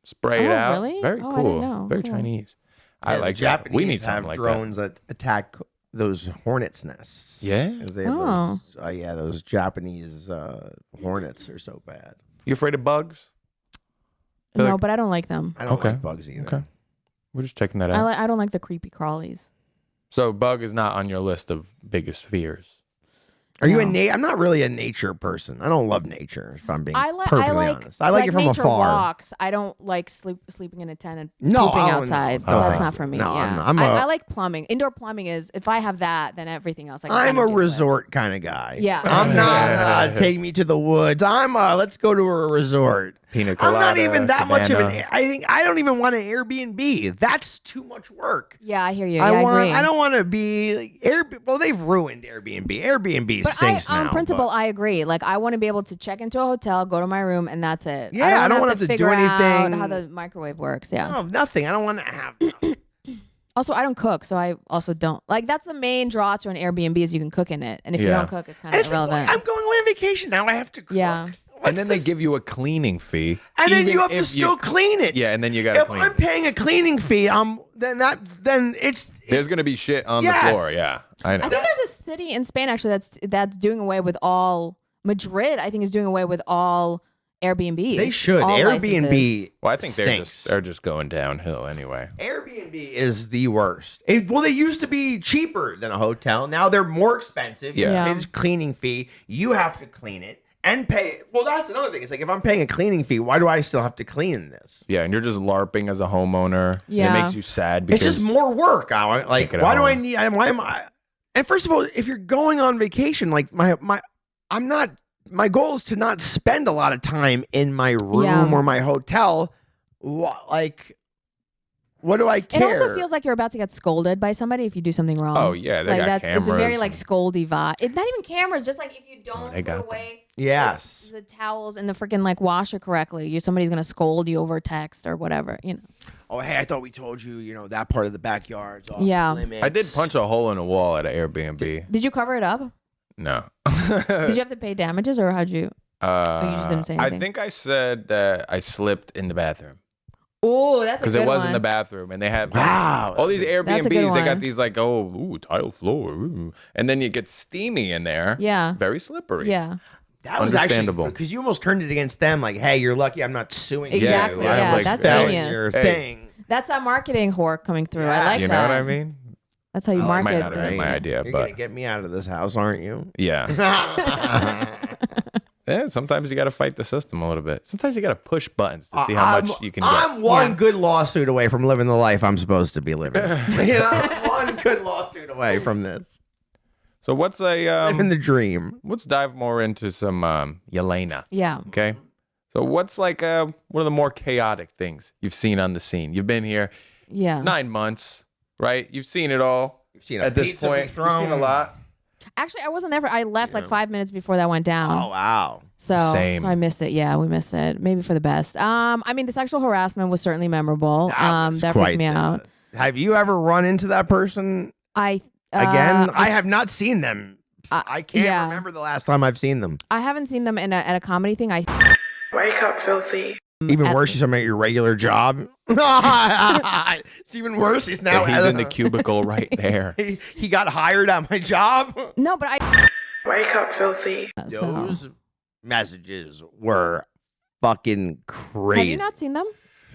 spray it Oh, out. really? Very Oh, I didn't cool. know. Very Cool. Chinese. Yeah, I the like that. Japanese We need something have like drones that attack those hornets' nests. Yeah? 'Cause they have Oh. those Japanese hornets are so bad. that. You afraid of bugs? They're No, like- but I don't like them. I don't Okay. like bugs either. Okay. We're just checking that out. I don't like the creepy crawlies. So bug is not on your list of biggest fears. Are you No. I'm not really a nature person. I don't love nature, if I'm being I perfectly honest. I like it from nature afar. walks. I don't like sleeping in a tent and No, pooping I don't- outside. no, That's thank not you. for me. No, yeah. I like plumbing. Indoor plumbing is, if I have that, then everything else I can I'm kind a of deal with. resort kind of guy. Yeah. I'm not take me to the woods. Let's go to a resort. Pina colada. I'm not even that much of cabana. I don't even want an Airbnb. That's too much work. Yeah, I hear you. Yeah, I agree. I don't want to be well, they've ruined Airbnb. Airbnb But stinks on now. principle, but- I agree. Like, I want to be able to check into a hotel, go to my room, and that's it. Yeah, I don't want have to do figure out anything. how the microwave works. Yeah. No, nothing. I don't want to have. Also, I don't cook, so I also don't. Like, that's the main draw to an Airbnb is you can cook in it. And if you Yeah. don't cook, it's kind of irrelevant. I'm going away on vacation now. I have to cook. Yeah. And then they give you a cleaning fee. And then even you have to if still clean it. Yeah, and then you got to If clean I'm it. paying a cleaning fee, then it's There's going to be shit on Yes. the floor. Yeah, I know. I think there's a city in Spain, actually, that's doing away with all. Madrid, I think, is doing away with all Airbnbs. they should. all Airbnb. licenses. Well, I think stinks. they're just going downhill anyway. Airbnb is the worst. Well, they used to be cheaper than a hotel. Now they're more expensive. Yeah. Yeah. It's cleaning fee. You have to clean it and pay. Well, that's another thing. It's like if I'm paying a cleaning fee, why do I still have to clean this? Yeah, and you're just LARPing as a homeowner. Yeah. It makes you sad because It's just more work. Like, Take it why do I home. need? Why am I? And first of all, if you're going on vacation, like I'm not. My goal is to not spend a lot of time in my room Yeah. or my hotel. Like, what do I care? It also feels like you're about to get scolded by somebody if you do something wrong. Oh, yeah, they got it's a very cameras like and- scoldy vibe. It's not even cameras, just like if you don't they got put them. away Yes. the towels in the freaking like washer correctly, somebody's gonna scold you over text or whatever. Oh, hey, I thought we told you, that part of the backyard's off Yeah. limits. I did punch a hole in a wall at an Airbnb. Did you cover it up? No. Did you have to pay damages or how'd you? you just didn't say I anything? think I said that I slipped in the bathroom Oh, that's a because good it was one. in the bathroom, and they have Wow. all these That's a good Airbnbs. They got one. these like tile floor, ooh. And then you get steamy in there. Yeah. Very slippery. Yeah. That was actually Understandable. because you almost turned it against them. Like, hey, you're lucky I'm not suing you. Exactly. Yeah, Yeah, like, that's hey, genius. Your Hey. thing. That's that marketing whore coming through. I Yeah. like You that. know what I mean? That's how you Oh, market. might not have been things. my idea, You're but gonna get me out of this house, aren't you? yeah. Yeah, sometimes you got to fight the system a little bit. Sometimes you got to push buttons to see how much you can get. I'm one Yeah. good lawsuit away from living the life I'm supposed to be living. I'm one good lawsuit away from this. So what's Living the dream. let's dive more into some Yelena. Yeah. Okay. So what's like one of the more chaotic things you've seen on the scene? You've been here Yeah. 9 months, right? You've seen it all. You've seen a At this pizza point, be you've thrown. seen a lot. Actually, I wasn't there. I left like 5 minutes before that went down. Oh wow. So, Same. so I missed it. Yeah, we missed it. Maybe for the best. I mean, the sexual harassment was certainly memorable. was That quite freaked me out. Have you ever run into that person I again? I have not seen them. I can't yeah. remember the last time I've seen them. I haven't seen them at a comedy thing. Wake up, filthy. Even worse, he's talking about your regular job. It's even worse. He's now So he's in the cubicle right there. he got hired at my job. No, but I. Wake up, filthy. So. Those messages were fucking crazy. Have you not seen them?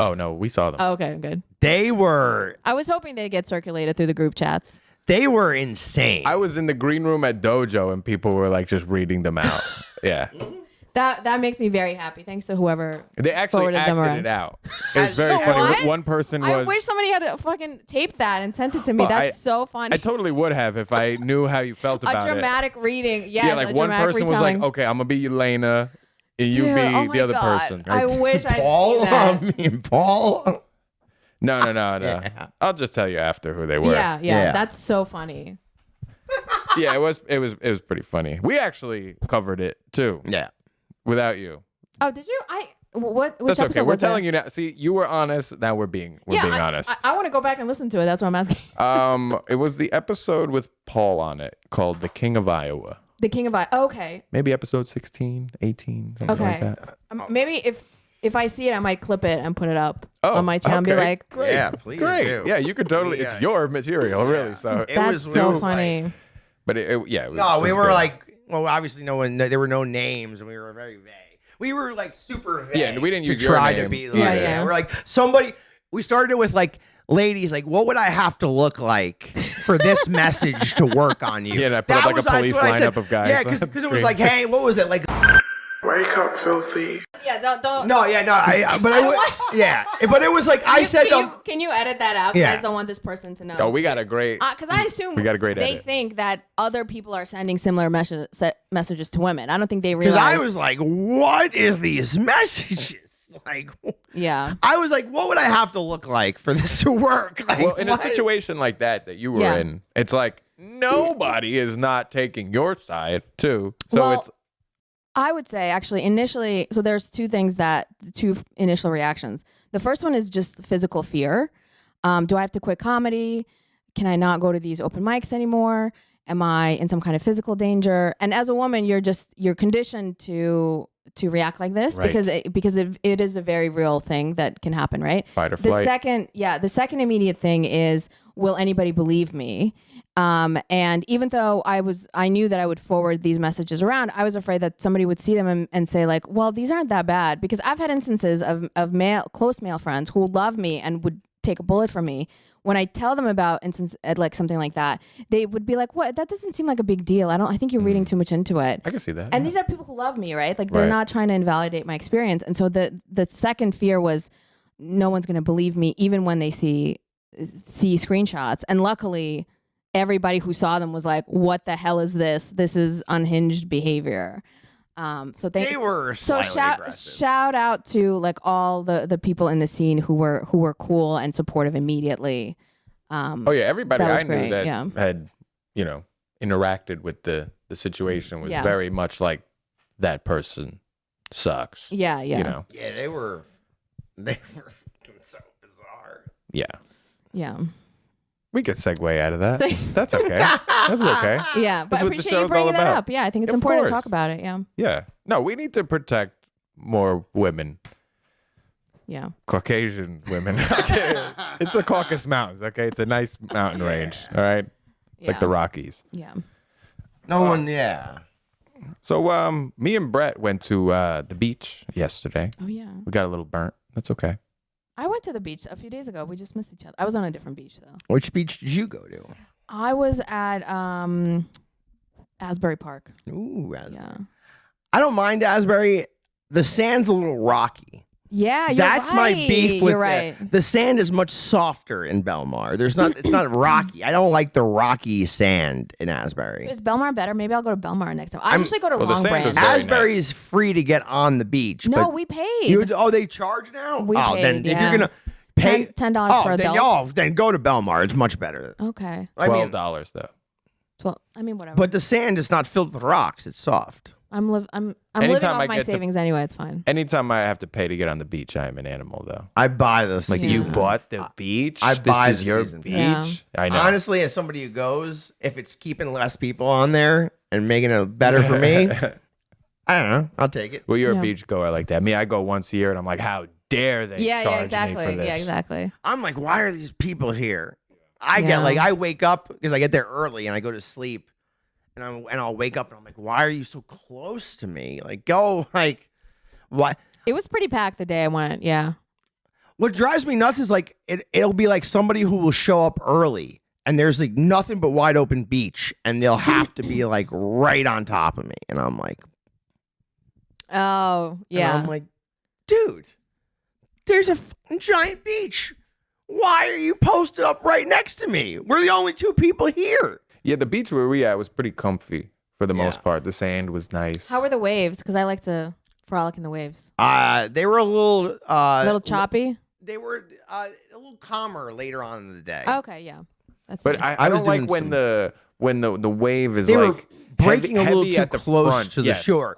Oh no, we saw them. Oh, okay, good. They were I was hoping they'd get circulated through the group chats. insane. I was in the green room at Dojo and people were like just reading them out. Yeah. That makes me very happy. Thanks to whoever. They actually Forwarded them acted around. it out. It was very funny. What? One person I was wish somebody had fucking taped that and sent it to me. Well, That's so funny. I totally would have if I knew how you felt about a dramatic reading. Yes, Yeah, like a one dramatic person was like, retelling. okay, I'm gonna be Yelena and you Dude, be oh my the other God. person. I wish I'd Paul. seen that. I mean, Paul. No. Yeah. I'll just tell you after who they were. Yeah, Yeah. that's so funny. Yeah, it was pretty funny. We actually covered it too Yeah. without you. Oh, did you? Which That's episode okay. We're was telling it? you now. See, you were honest. Now we're being honest. I want to go back and listen to it. That's what I'm asking. It was the episode with Paul on it called The King of Iowa. The King of I. Okay. Maybe episode 16, 18, something like Okay. that. Maybe if I see it, I might clip it and put it up Oh, on my channel and be okay. like, Great. Yeah, please Great. do. Yeah, you could totally. Yeah. It's your material, really. So, It that's was- so it was funny. like- but it was, No, we it was were good. like, well, obviously there were no names, and we were very vague. We were like super vague. Yeah, and we didn't to use your try to name be either. like, Yeah. we're like somebody. We started it with like ladies, like, what would I have to look like for this message to work on you? Yeah, and I put up like a police that's what I said. lineup of guys. Yeah, because it was like, hey, what was it like? Wake up, filthy. Yeah, don't. No, yeah, no, but it was like I said. Can you edit that out? Because Yeah. I just don't want this person to know. Oh, we got a great. Because I assume We got a great they edit. think that other people are sending similar messages to women. I don't think they Because realize. I was like, what is these messages? Like, yeah. I was like, what would I have to look like for this to work? Like, Well, in a what? situation like that you were Yeah. in, it's like nobody is not taking your side too. So Well, it's I would say actually initially, so there's two initial reactions. The first one is just physical fear. Do I have to quit comedy? Can I not go to these open mics anymore? Am I in some kind of physical danger? And as a woman, you're conditioned to react like this Right. because it is a very real thing that can happen, right? fight or The flight. second immediate thing is, will anybody believe me? And even though I knew that I would forward these messages around, I was afraid that somebody would see them and say like, well, these aren't that bad, because I've had instances of close male friends who love me and would take a bullet for me. When I tell them about instance like something like that, they would be like, what? That doesn't seem like a big deal. I think you're reading too much into it. I can see that. And these are people who love me, right? Like they're Right. not trying to invalidate my experience. And so the second fear was no one's going to believe me, even when they see screenshots. And luckily, everybody who saw them was like, "What the hell is this? This is unhinged behavior." They were so slightly aggressive. shout out to like all the people in the scene who were cool and supportive immediately. Oh yeah, everybody that was I knew great, that yeah. had interacted with the situation was Yeah. very much like that person sucks. Yeah. You know. Yeah, they were so bizarre. Yeah. Yeah. We could segue out of that. So- That's okay. That's okay. Yeah. But That's I what the appreciate you show's all bringing that about. up. Yeah, I think it's Of important to course. talk about it. Yeah. Yeah. No, we need to protect more women. Yeah. Caucasian women. Okay. It's the Caucasus Mountains, okay? It's a nice mountain range, all right? It's like the Rockies. Yeah. No one, yeah. So me and Brett went to the beach yesterday. Oh yeah. We got a little burnt. That's okay. I went to the beach a few days ago. We just missed each other. I was on a different beach though. Which beach did you go to? I was at Asbury Park. Ooh, Yeah. I don't mind Asbury. The sand's a little rocky. Yeah, you're That's right. my beef with You're right. the sand is much softer in Belmar. It's not rocky. I don't like the rocky sand in Asbury. So is Belmar better? Maybe I'll go to Belmar next time. I usually go to well, the Long sand Branch. is very Asbury nice. is free to get on the beach. No, but we paid. they charge now? We then paid, if yeah. you're gonna pay $10 per adult. then go to Belmar. It's much better. Okay. I mean, $12 though. Well, I mean, whatever. but the sand is not filled with rocks. It's soft. I'm living Anytime off I my get to- savings anyway. It's fine. Anytime I have to pay to get on the beach, I am an animal though. I buy this. Like Yeah. you bought the beach. I buy this is the your season beach. pass. I know. Honestly, as somebody who goes, if it's keeping less people on there and making it better for me, I don't know. I'll take it. Well, you're Yeah. a beach goer like that. Me, I go once a year, and I'm like, how dare they Yeah, charge yeah, exactly. me for this? Yeah, exactly. I'm like, why are these people here? I get Yeah. like, I wake up because I get there early and I go to sleep, and I'll wake up and I'm like, why are you so close to me? Like, go, like, why? It was pretty packed the day I went. Yeah. What drives me nuts is like it'll be like somebody who will show up early and there's like nothing but wide open beach and they'll have to be like right on top of me, and I'm like, Oh, yeah. and I'm like, dude, there's a fucking giant beach. Why are you posted up right next to me? We're the only two people here. Yeah, the beach where we at was pretty comfy for the Yeah. most part. The sand was nice. How were the waves? Because I like to frolic in the waves. They were a little A little choppy. They were a little calmer later on in the day. Okay, yeah. That's But nice. I was don't like doing when the wave is They were like breaking a little heavy too at the close front. to the Yes. shore.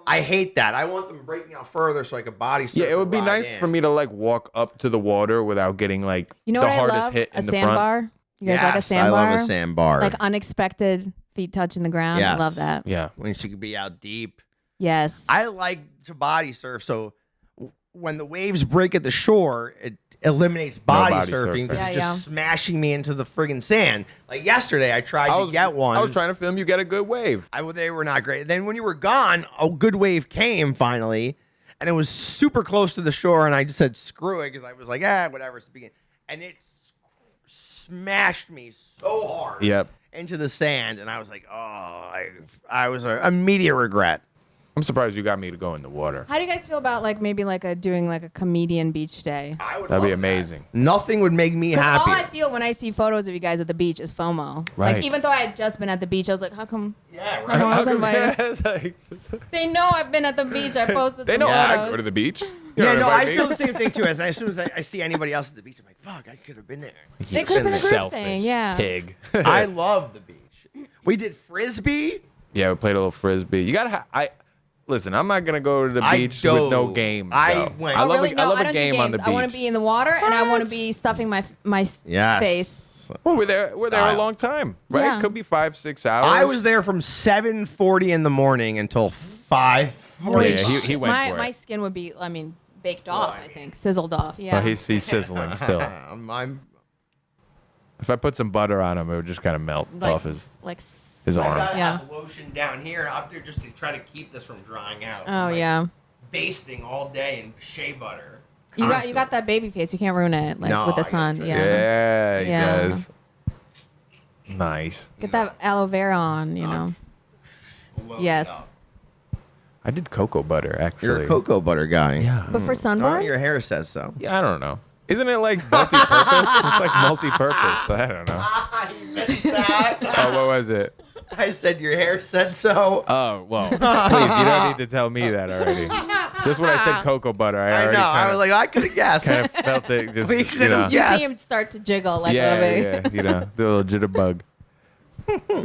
I hate that. I want them breaking out further so I could body surf. Yeah, it would and be ride nice in. for me to like walk up to the water without getting like You know the what I hardest love? hit A in the front. sandbar. You guys like a Yes, sandbar? I love a sandbar. Like unexpected feet touching the ground. I Yes. love that. Yeah. when she could be out deep. Yes. I like to body surf, so when the waves break at the shore, it eliminates body, body surfing because surfing. it's Yeah, just smashing me into the friggin' sand. Like yesterday, I tried I to was get one. I was trying to film you get a good wave. They were not great. Then when you were gone, a good wave came finally, and it was super close to the shore. And I just said screw it because I was like, whatever. It's the beginning, and it smashed me so hard Yep. into the sand, and I was like, I was an immediate regret. I'm surprised you got me to go in the water. How do you guys feel about like maybe like doing like a comedian beach day? That'd be amazing. Nothing would make me Because happy. all I feel when I see photos of you guys at the beach is FOMO. Right. Like even though I had just been at the beach, I was like, how come? Yeah, How come I was invited? It's like- They know I've been at the beach. I posted. they some know I photos. go to the beach. You Yeah, don't no, invite I me? feel the same thing too. As soon as I see anybody else at the beach, I'm like, fuck, I could have been there. It could have been a group Selfish thing. Yeah. pig. I love the beach. We did frisbee. Yeah, we played a little frisbee. You gotta. Listen. I'm not gonna go to the I beach with no dove. game. I though. went. I Oh, love really? a, No, I love I a don't game do on the games. beach. I want to be in the water and I want to be stuffing my Yes. face. Well, we're there a Style. long time, right? Yeah. Could be 5-6 hours. I was there from 7:40 in the morning until 5:40. Yeah, he went for My it. skin would be, I mean, baked off. I think sizzled off. Yeah. But he's sizzling still. I'm If I put some butter on him, it would just kind of melt like, off his like. arm. gotta Yeah. have lotion down here, up there, just to try to keep this from drying out. Oh I'm, like, yeah. basting all day in shea butter. You got that baby face. You can't ruin it like No, with the I gotta sun. try- Yeah. Yeah, he Yeah. does. Nice. Get that aloe vera on. You know. Load it up. Yes. I did cocoa butter actually. You're a cocoa butter guy. Yeah. But for Oh, sunburn. your hair says so. Yeah, I don't know. Isn't it like multi-purpose? It's like multi-purpose. I don't know. You missed that. Oh, what was it? I said your hair said so. Oh, well, please, you don't need to tell me that already. Just when I said cocoa butter, I I already know. I kind was of like, I could have guessed. felt it. Just We you could've know, You Yes. see him start to jiggle like a yeah, little bit. yeah, you know, the little jitterbug.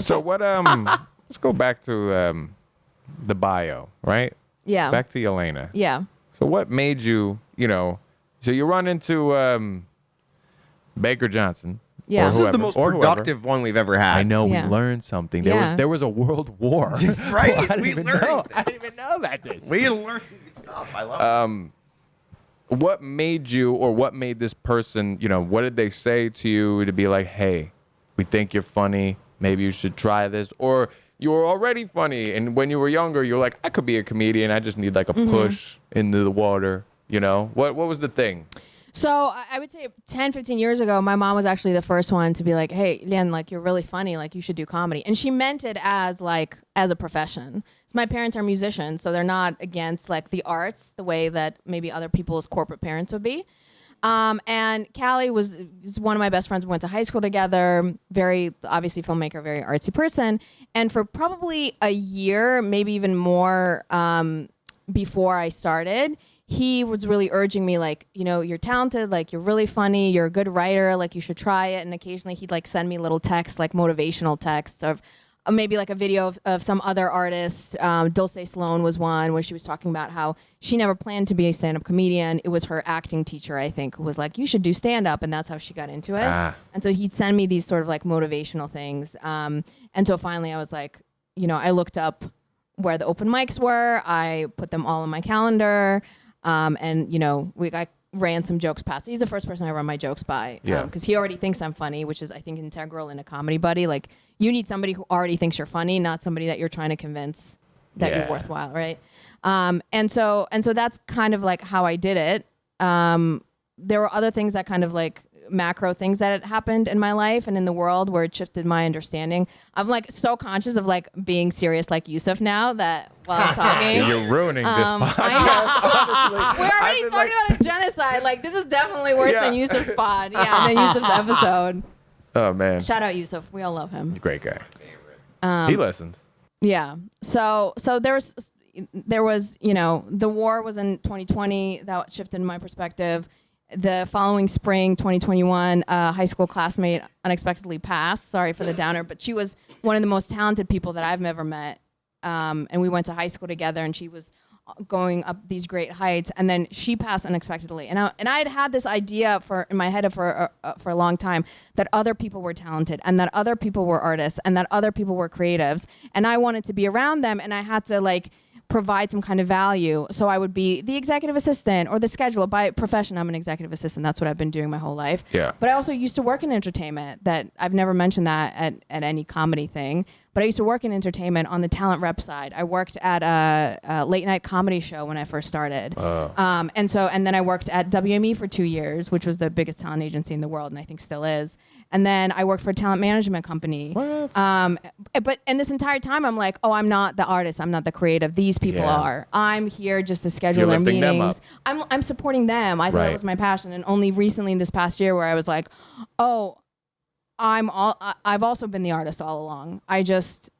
So what? Let's go back to the bio, right? Yeah. Back to Yelena. Yeah. So what made you, so you run into Baker Johnson. Yeah. or This This is whoever, the most or whoever. productive one we've ever had. I know Yeah. we learned something. Yeah. There was a world war. Right? I didn't We even learned. know. I didn't even know about this. We learned stuff. I love it. What made you, or what made this person, what did they say to you to be like, hey, we think you're funny, maybe you should try this? Or you were already funny, and when you were younger, you're like, I could be a comedian, I just need like a push into the water, What was the thing? So I would say 10, 15 years ago, my mom was actually the first one to be like, hey, Lien, like, you're really funny. Like, you should do comedy. And she meant it as a profession. So my parents are musicians, so they're not against like the arts the way that maybe other people's corporate parents would be. And Callie was one of my best friends. We went to high school together, very obviously filmmaker, very artsy person. And for probably a year, maybe even more before I started, he was really urging me, like, you're talented, like, you're really funny, you're a good writer, like, you should try it. And occasionally he'd like send me little texts, like motivational texts of maybe like a video of some other artist. Dulce Sloan was one where she was talking about how she never planned to be a stand-up comedian. It was her acting teacher, I think, who was like, you should do stand-up. And that's how she got into it. And so he'd send me these sort of like motivational things. And so finally I was like, I looked up where the open mics were. I put them all on my calendar. And I ran some jokes past. He's the first person I run my jokes by. Yeah. Because he already thinks I'm funny, which is, I think, integral in a comedy buddy. Like, you need somebody who already thinks you're funny, not somebody that you're trying to convince that Yeah. you're worthwhile, right? And so that's kind of like how I did it. There were other things that kind of like macro things that had happened in my life and in the world where it shifted my understanding. I'm like so conscious of like being serious like Yusuf now that while I'm talking. You're ruining this podcast. I know. honestly. We're I've already been talking about a genocide. Like, this is definitely worse than Yusuf's pod. Yeah, than Yusuf's episode. Oh, man. Shout out Yusuf. We all love him. Great guy. He listens. Yeah. So there was, the war was in 2020. That shifted my perspective. The following spring, 2021, a high school classmate unexpectedly passed. Sorry for the downer, but she was one of the most talented people that I've ever met. And we went to high school together, and she was going up these great heights, and then she passed unexpectedly. And I had this idea in my head for a long time that other people were talented, and that other people were artists, and that other people were creatives, and I wanted to be around them, and I had to like provide some kind of value. So I would be the executive assistant or the scheduler. By profession, I'm an executive assistant. That's what I've been doing my whole life. Yeah. But I also used to work in entertainment. That I've never mentioned that at any comedy thing. But But I used to work in entertainment on the talent rep side. I worked at a late night comedy show when I first started. And then I worked at WME for 2 years, which was the biggest talent agency in the world, and I think still is. And then I worked for a talent management company. What? But this entire time, I'm like, oh, I'm not the artist. I'm not the creative. These people Yeah. are. I'm here just to schedule You're their lifting them meetings. I'm supporting them. I thought Right. that was my passion. And only recently in this past year where I was like, oh, I've also been the artist all along. I just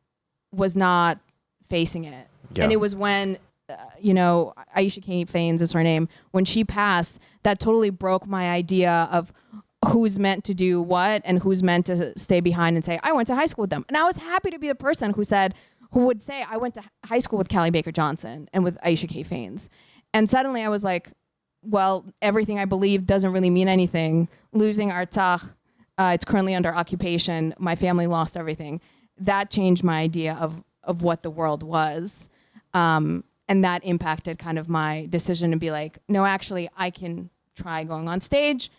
was not facing it. Yeah. And it was when, Aisha Faines is her name. When she passed, that totally broke my idea of who's meant to do what and who's meant to stay behind and say, I went to high school with them. And I was happy to be the person who would say, I went to high school with Callie Baker Johnson and with Aisha Faines. And suddenly I was like, well, everything I believe doesn't really mean anything. Losing Artsakh, it's currently under occupation. My family lost everything. That changed my idea of what the world was. And that impacted kind of my decision to be like, no, actually, I can try going on stage.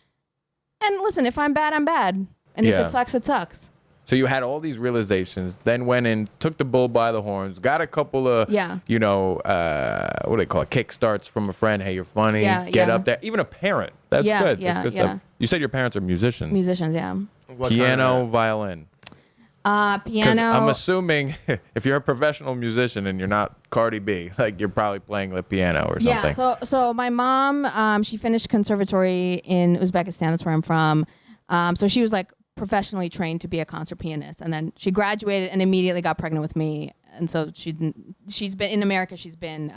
And listen, if I'm bad, I'm bad. And if Yeah. it sucks, it sucks. So you had all these realizations, then went in, took the bull by the horns, got a couple of, what do they call it, kickstarts from a friend. Hey, you're funny. Yeah, Get yeah. up there. Even a parent. That's Yeah, good. yeah, That's good yeah. stuff. You said your parents are musicians. Musicians, yeah. What Piano, kind of- violin. Because Piano. I'm assuming if you're a professional musician and you're not Cardi B, like you're probably playing the piano or something. Yeah, so my mom, she finished conservatory in Uzbekistan. That's where I'm from. So she was like professionally trained to be a concert pianist, and then she graduated and immediately got pregnant with me. And so she's been in America. She's been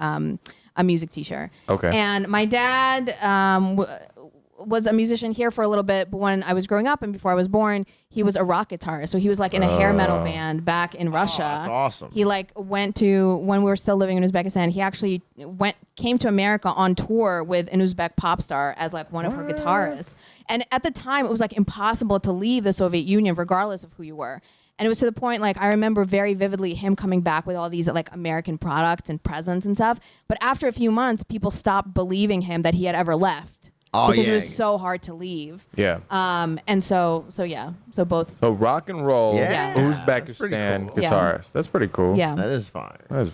a music teacher. Okay. And my dad was a musician here for a little bit, but when I was growing up and before I was born, he was a rock guitarist. So he was like in a hair metal band back in Russia. that's awesome. He like went to, when we were still living in Uzbekistan, he actually came to America on tour with an Uzbek pop star as like one of her guitarists. And at the time, it was like impossible to leave the Soviet Union regardless of who you were. And it was to the point, like, I remember very vividly him coming back with all these like American products and presents and stuff. But after a few months, people stopped believing him that he had ever left. Oh, because yeah. it was so hard to leave. Yeah. And so yeah. So both. So rock and roll, Yeah. Uzbekistan That's pretty cool. guitarist. That's pretty cool. Yeah. That is fine. That's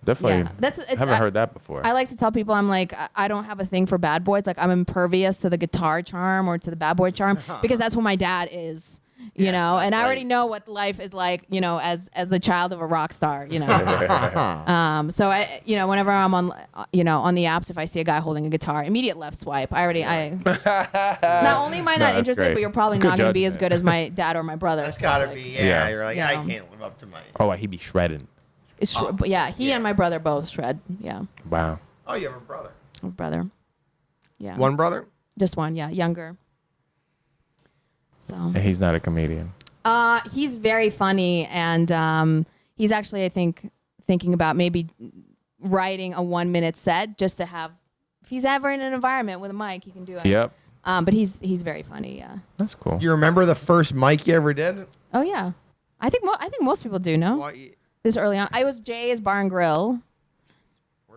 definitely. Yeah. I haven't heard that before. I like to tell people I'm like, I don't have a thing for bad boys. Like I'm impervious to the guitar charm or to the bad boy charm because that's what my dad is. You know, and I already know what life is like, you know, as the child of a rock star, you know. So I, you know, whenever I'm on, you know, on the apps, if I see a guy holding a guitar, immediate left swipe. Not only am I not that's interested, great. but you're probably Good not going to be as judgment. good as my dad or my brother. That's So it's gotta like- be. Yeah. Yeah. You're like, Yeah. I can't live up to my. Oh, he'd be shredding. But yeah, he and my brother both shred. Yeah, Wow. Oh, you have a brother. my brother. Yeah, One brother. just one. Yeah, younger. So. And he's not a comedian. He's very funny, and he's actually, I think, thinking about maybe writing a 1-minute set just to have. If he's ever in an environment with a mic, he can do it. Yep. But he's very funny. Yeah. That's cool. You remember the first mic you ever did? Oh yeah. I think most people do. No. Well, This early on, I was Jay's Bar and Grill.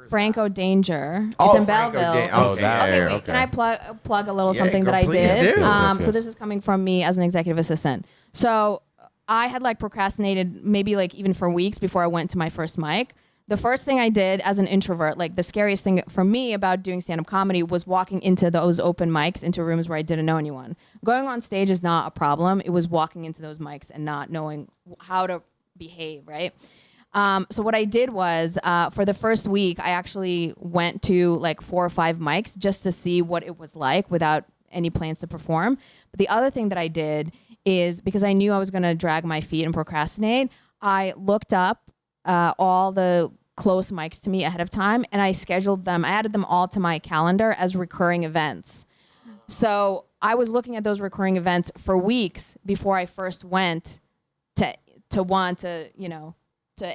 Franco Danger. Oh, It's in Franco Belleville. Dan- Oh, okay. that. Okay, Yeah, wait. okay. Can I plug a little Yeah, something go, that I please did? do. Yes, So yes. this is coming from me as an executive assistant. So I had like procrastinated maybe like even for weeks before I went to my first mic. The first thing I did as an introvert, like the scariest thing for me about doing stand-up comedy was walking into those open mics, into rooms where I didn't know anyone. Going on stage is not a problem. It was walking into those mics and not knowing how to behave, right? So what I did was for the first week, I actually went to like 4 or 5 mics just to see what it was like without any plans to perform. But the other thing that I did is because I knew I was going to drag my feet and procrastinate, I looked up all the close mics to me ahead of time and I scheduled them. I added them all to my calendar as recurring events. So I was looking at those recurring events for weeks before I first went to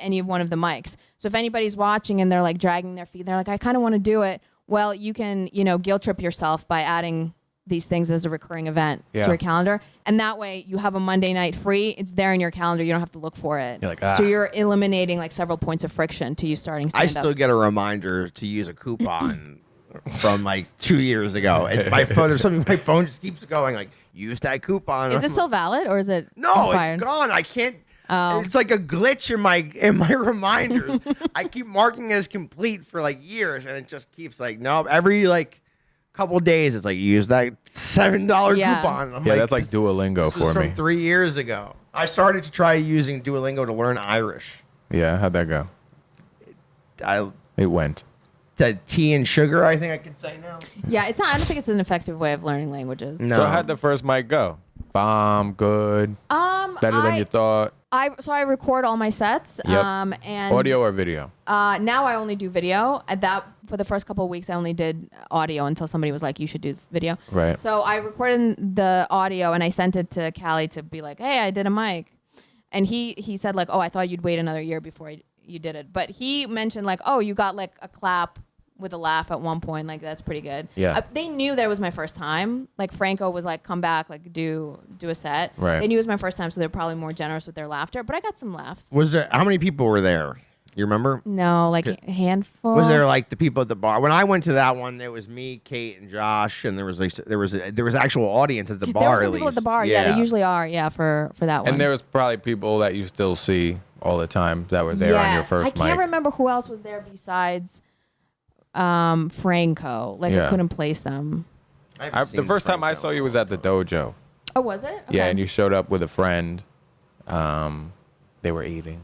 any one of the mics. So if anybody's watching and they're like dragging their feet, they're like, I kind of want to do it. Well, you can, guilt trip yourself by adding these things as a recurring event to your calendar. And that way you have a Monday night free. It's there in your calendar. You don't have to look for it. You're like, So you're eliminating like several points of friction to you starting I stand-up. still get a reminder to use a coupon from like 2 years ago. It's my phone. There's something. My phone just keeps going. Like use that coupon. Is it still valid or is it No, expired? it's gone. I can't. Oh. It's like a glitch in my reminders. I keep marking it as complete for like years, and it just keeps like, nope. Every like couple days, it's like, use that $7 Yeah. coupon. I'm Yeah, that's like Duolingo this was for from me. 3 years ago. I started to try using Duolingo to learn Irish. Yeah, how'd that go? It went. The tea and sugar, I think I can say now. Yeah, it's not. I don't think it's an effective way of learning languages. No. So how'd the first mic go? Bomb, good, better than you thought. I record all my sets. Yep. And Audio or video? now I only do video. At that for the first couple of weeks I only did audio until somebody was like, you should do video. Right. So I recorded the audio and I sent it to Callie to be like, hey, I did a mic. And he said like, oh, I thought you'd wait another year before you did it. But he mentioned like, oh, you got like a clap with a laugh at one point. Like, that's pretty good. Yeah. They knew that it was my first time. Like, Franco was like, come back, like do a set. Right. They knew it was my first time, so they're probably more generous with their laughter. But I got some laughs. Was there, how many people were there? You remember? No, like a handful. Was there like the people at the bar? When I went to that one, there was me, Kate, and Josh, and there was actual audience at the bar. There were some at people at least. the bar. Yeah, they usually are. Yeah, for that one. And there was probably people that you still see all the time that were there on your first I can't mic. remember who else was there besides Franco. Like, Yeah. I couldn't place them. The first time I saw you was at the dojo. Oh, was it? Okay. Yeah, and you showed up with a friend. They were eating.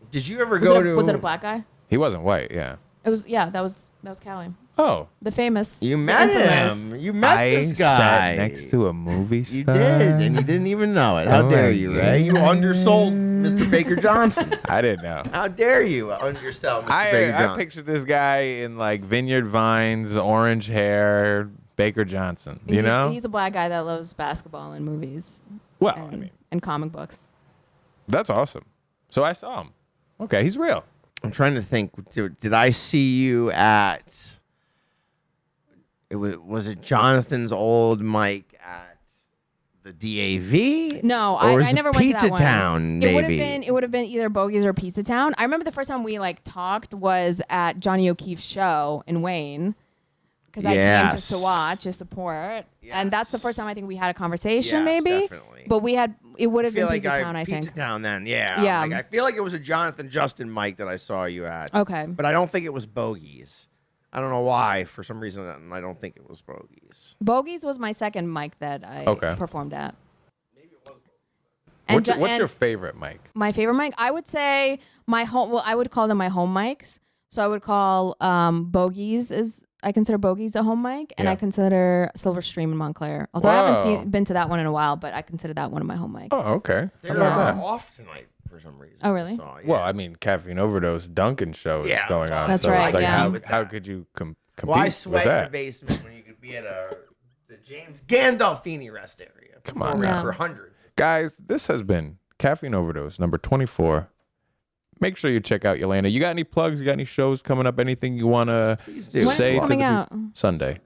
Did you ever was go it, to? was it a black guy? He wasn't white, yeah. It was. Yeah, that was Callie, Oh. the famous. You met the infamous. him. You met this guy. sat next to a movie star. You did, and you didn't even know it. How Oh dare my you, right? You undersold Mr. Baker Johnson. I didn't know. How dare you undersell Mr. Baker I Johnson? pictured this guy in like Vineyard Vines, orange hair, Baker Johnson. You know? He's a black guy that loves basketball and movies. Well, and, I mean, and comic books. that's awesome. So I saw him. Okay, he's real. I'm trying to think. Did I see you at? Was it Jonathan's old mic at the DAV? No, Or was I it never went to Pizza that one. Town, maybe? It would have been either Bogies or Pizza Town. I remember the first time we like talked was at Johnny O'Keefe's show in Wayne. Because I came just to watch, to support, and that's the first time I think we had a conversation, Yes, maybe. definitely. But it would have been feel like Pizza Town, I think. Pizza Town then, yeah. Yeah. Like, I feel like it was a Jonathan Justin mic that I saw you at. Okay. But I don't think it was Bogies. I don't know why. For some reason, I don't think it was Bogies. Bogies was my second mic that I performed at. Maybe it was. What's your favorite mic? My favorite mic? I would say my home. Well, I would call them my home mics. So I would call Bogies I consider Bogies a home mic, and Yeah. I consider Silverstream in Montclair. Although I Wow. haven't been to that one in a while, but I consider that one of my home mics. Oh, okay. They're How about that? off tonight for some reason. Oh, really? I saw, yeah. Well, I mean, Caffeine Overdose, Duncan show is Yeah. going on. That's so right, It's like, yeah. how could you compete Why with sweat in the that? basement when you could be at the James Gandolfini rest area? Come on performing now. for hundreds. Guys, this has been Caffeine Overdose number 24. Make sure you check out Yelena. You got any plugs? You got any shows coming up? Anything you want to Please do. When is say it to coming the out? Sunday?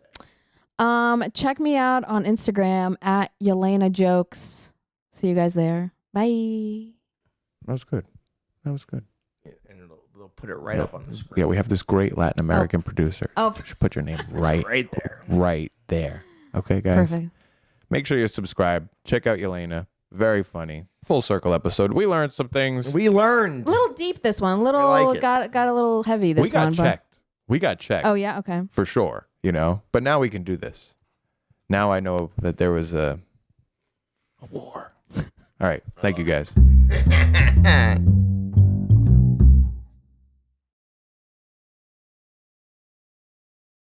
Check me out on Instagram at Yelena Jokes. See you guys there. Bye. That was good. That was good. And they'll put it right up on the screen. Yeah, we have this great Latin American producer. Oh. You should put your name right there. right there. Okay, guys? Perfect. Make sure you subscribe. Check out Yelena. Very funny. Full circle episode. We learned some things. We learned. A little deep this one. I like it. Got a little heavy this We got one. checked. We got checked. Oh yeah, okay. For sure. You know? But now we can do this. Now I know that there was a war. All right. Thank you, guys.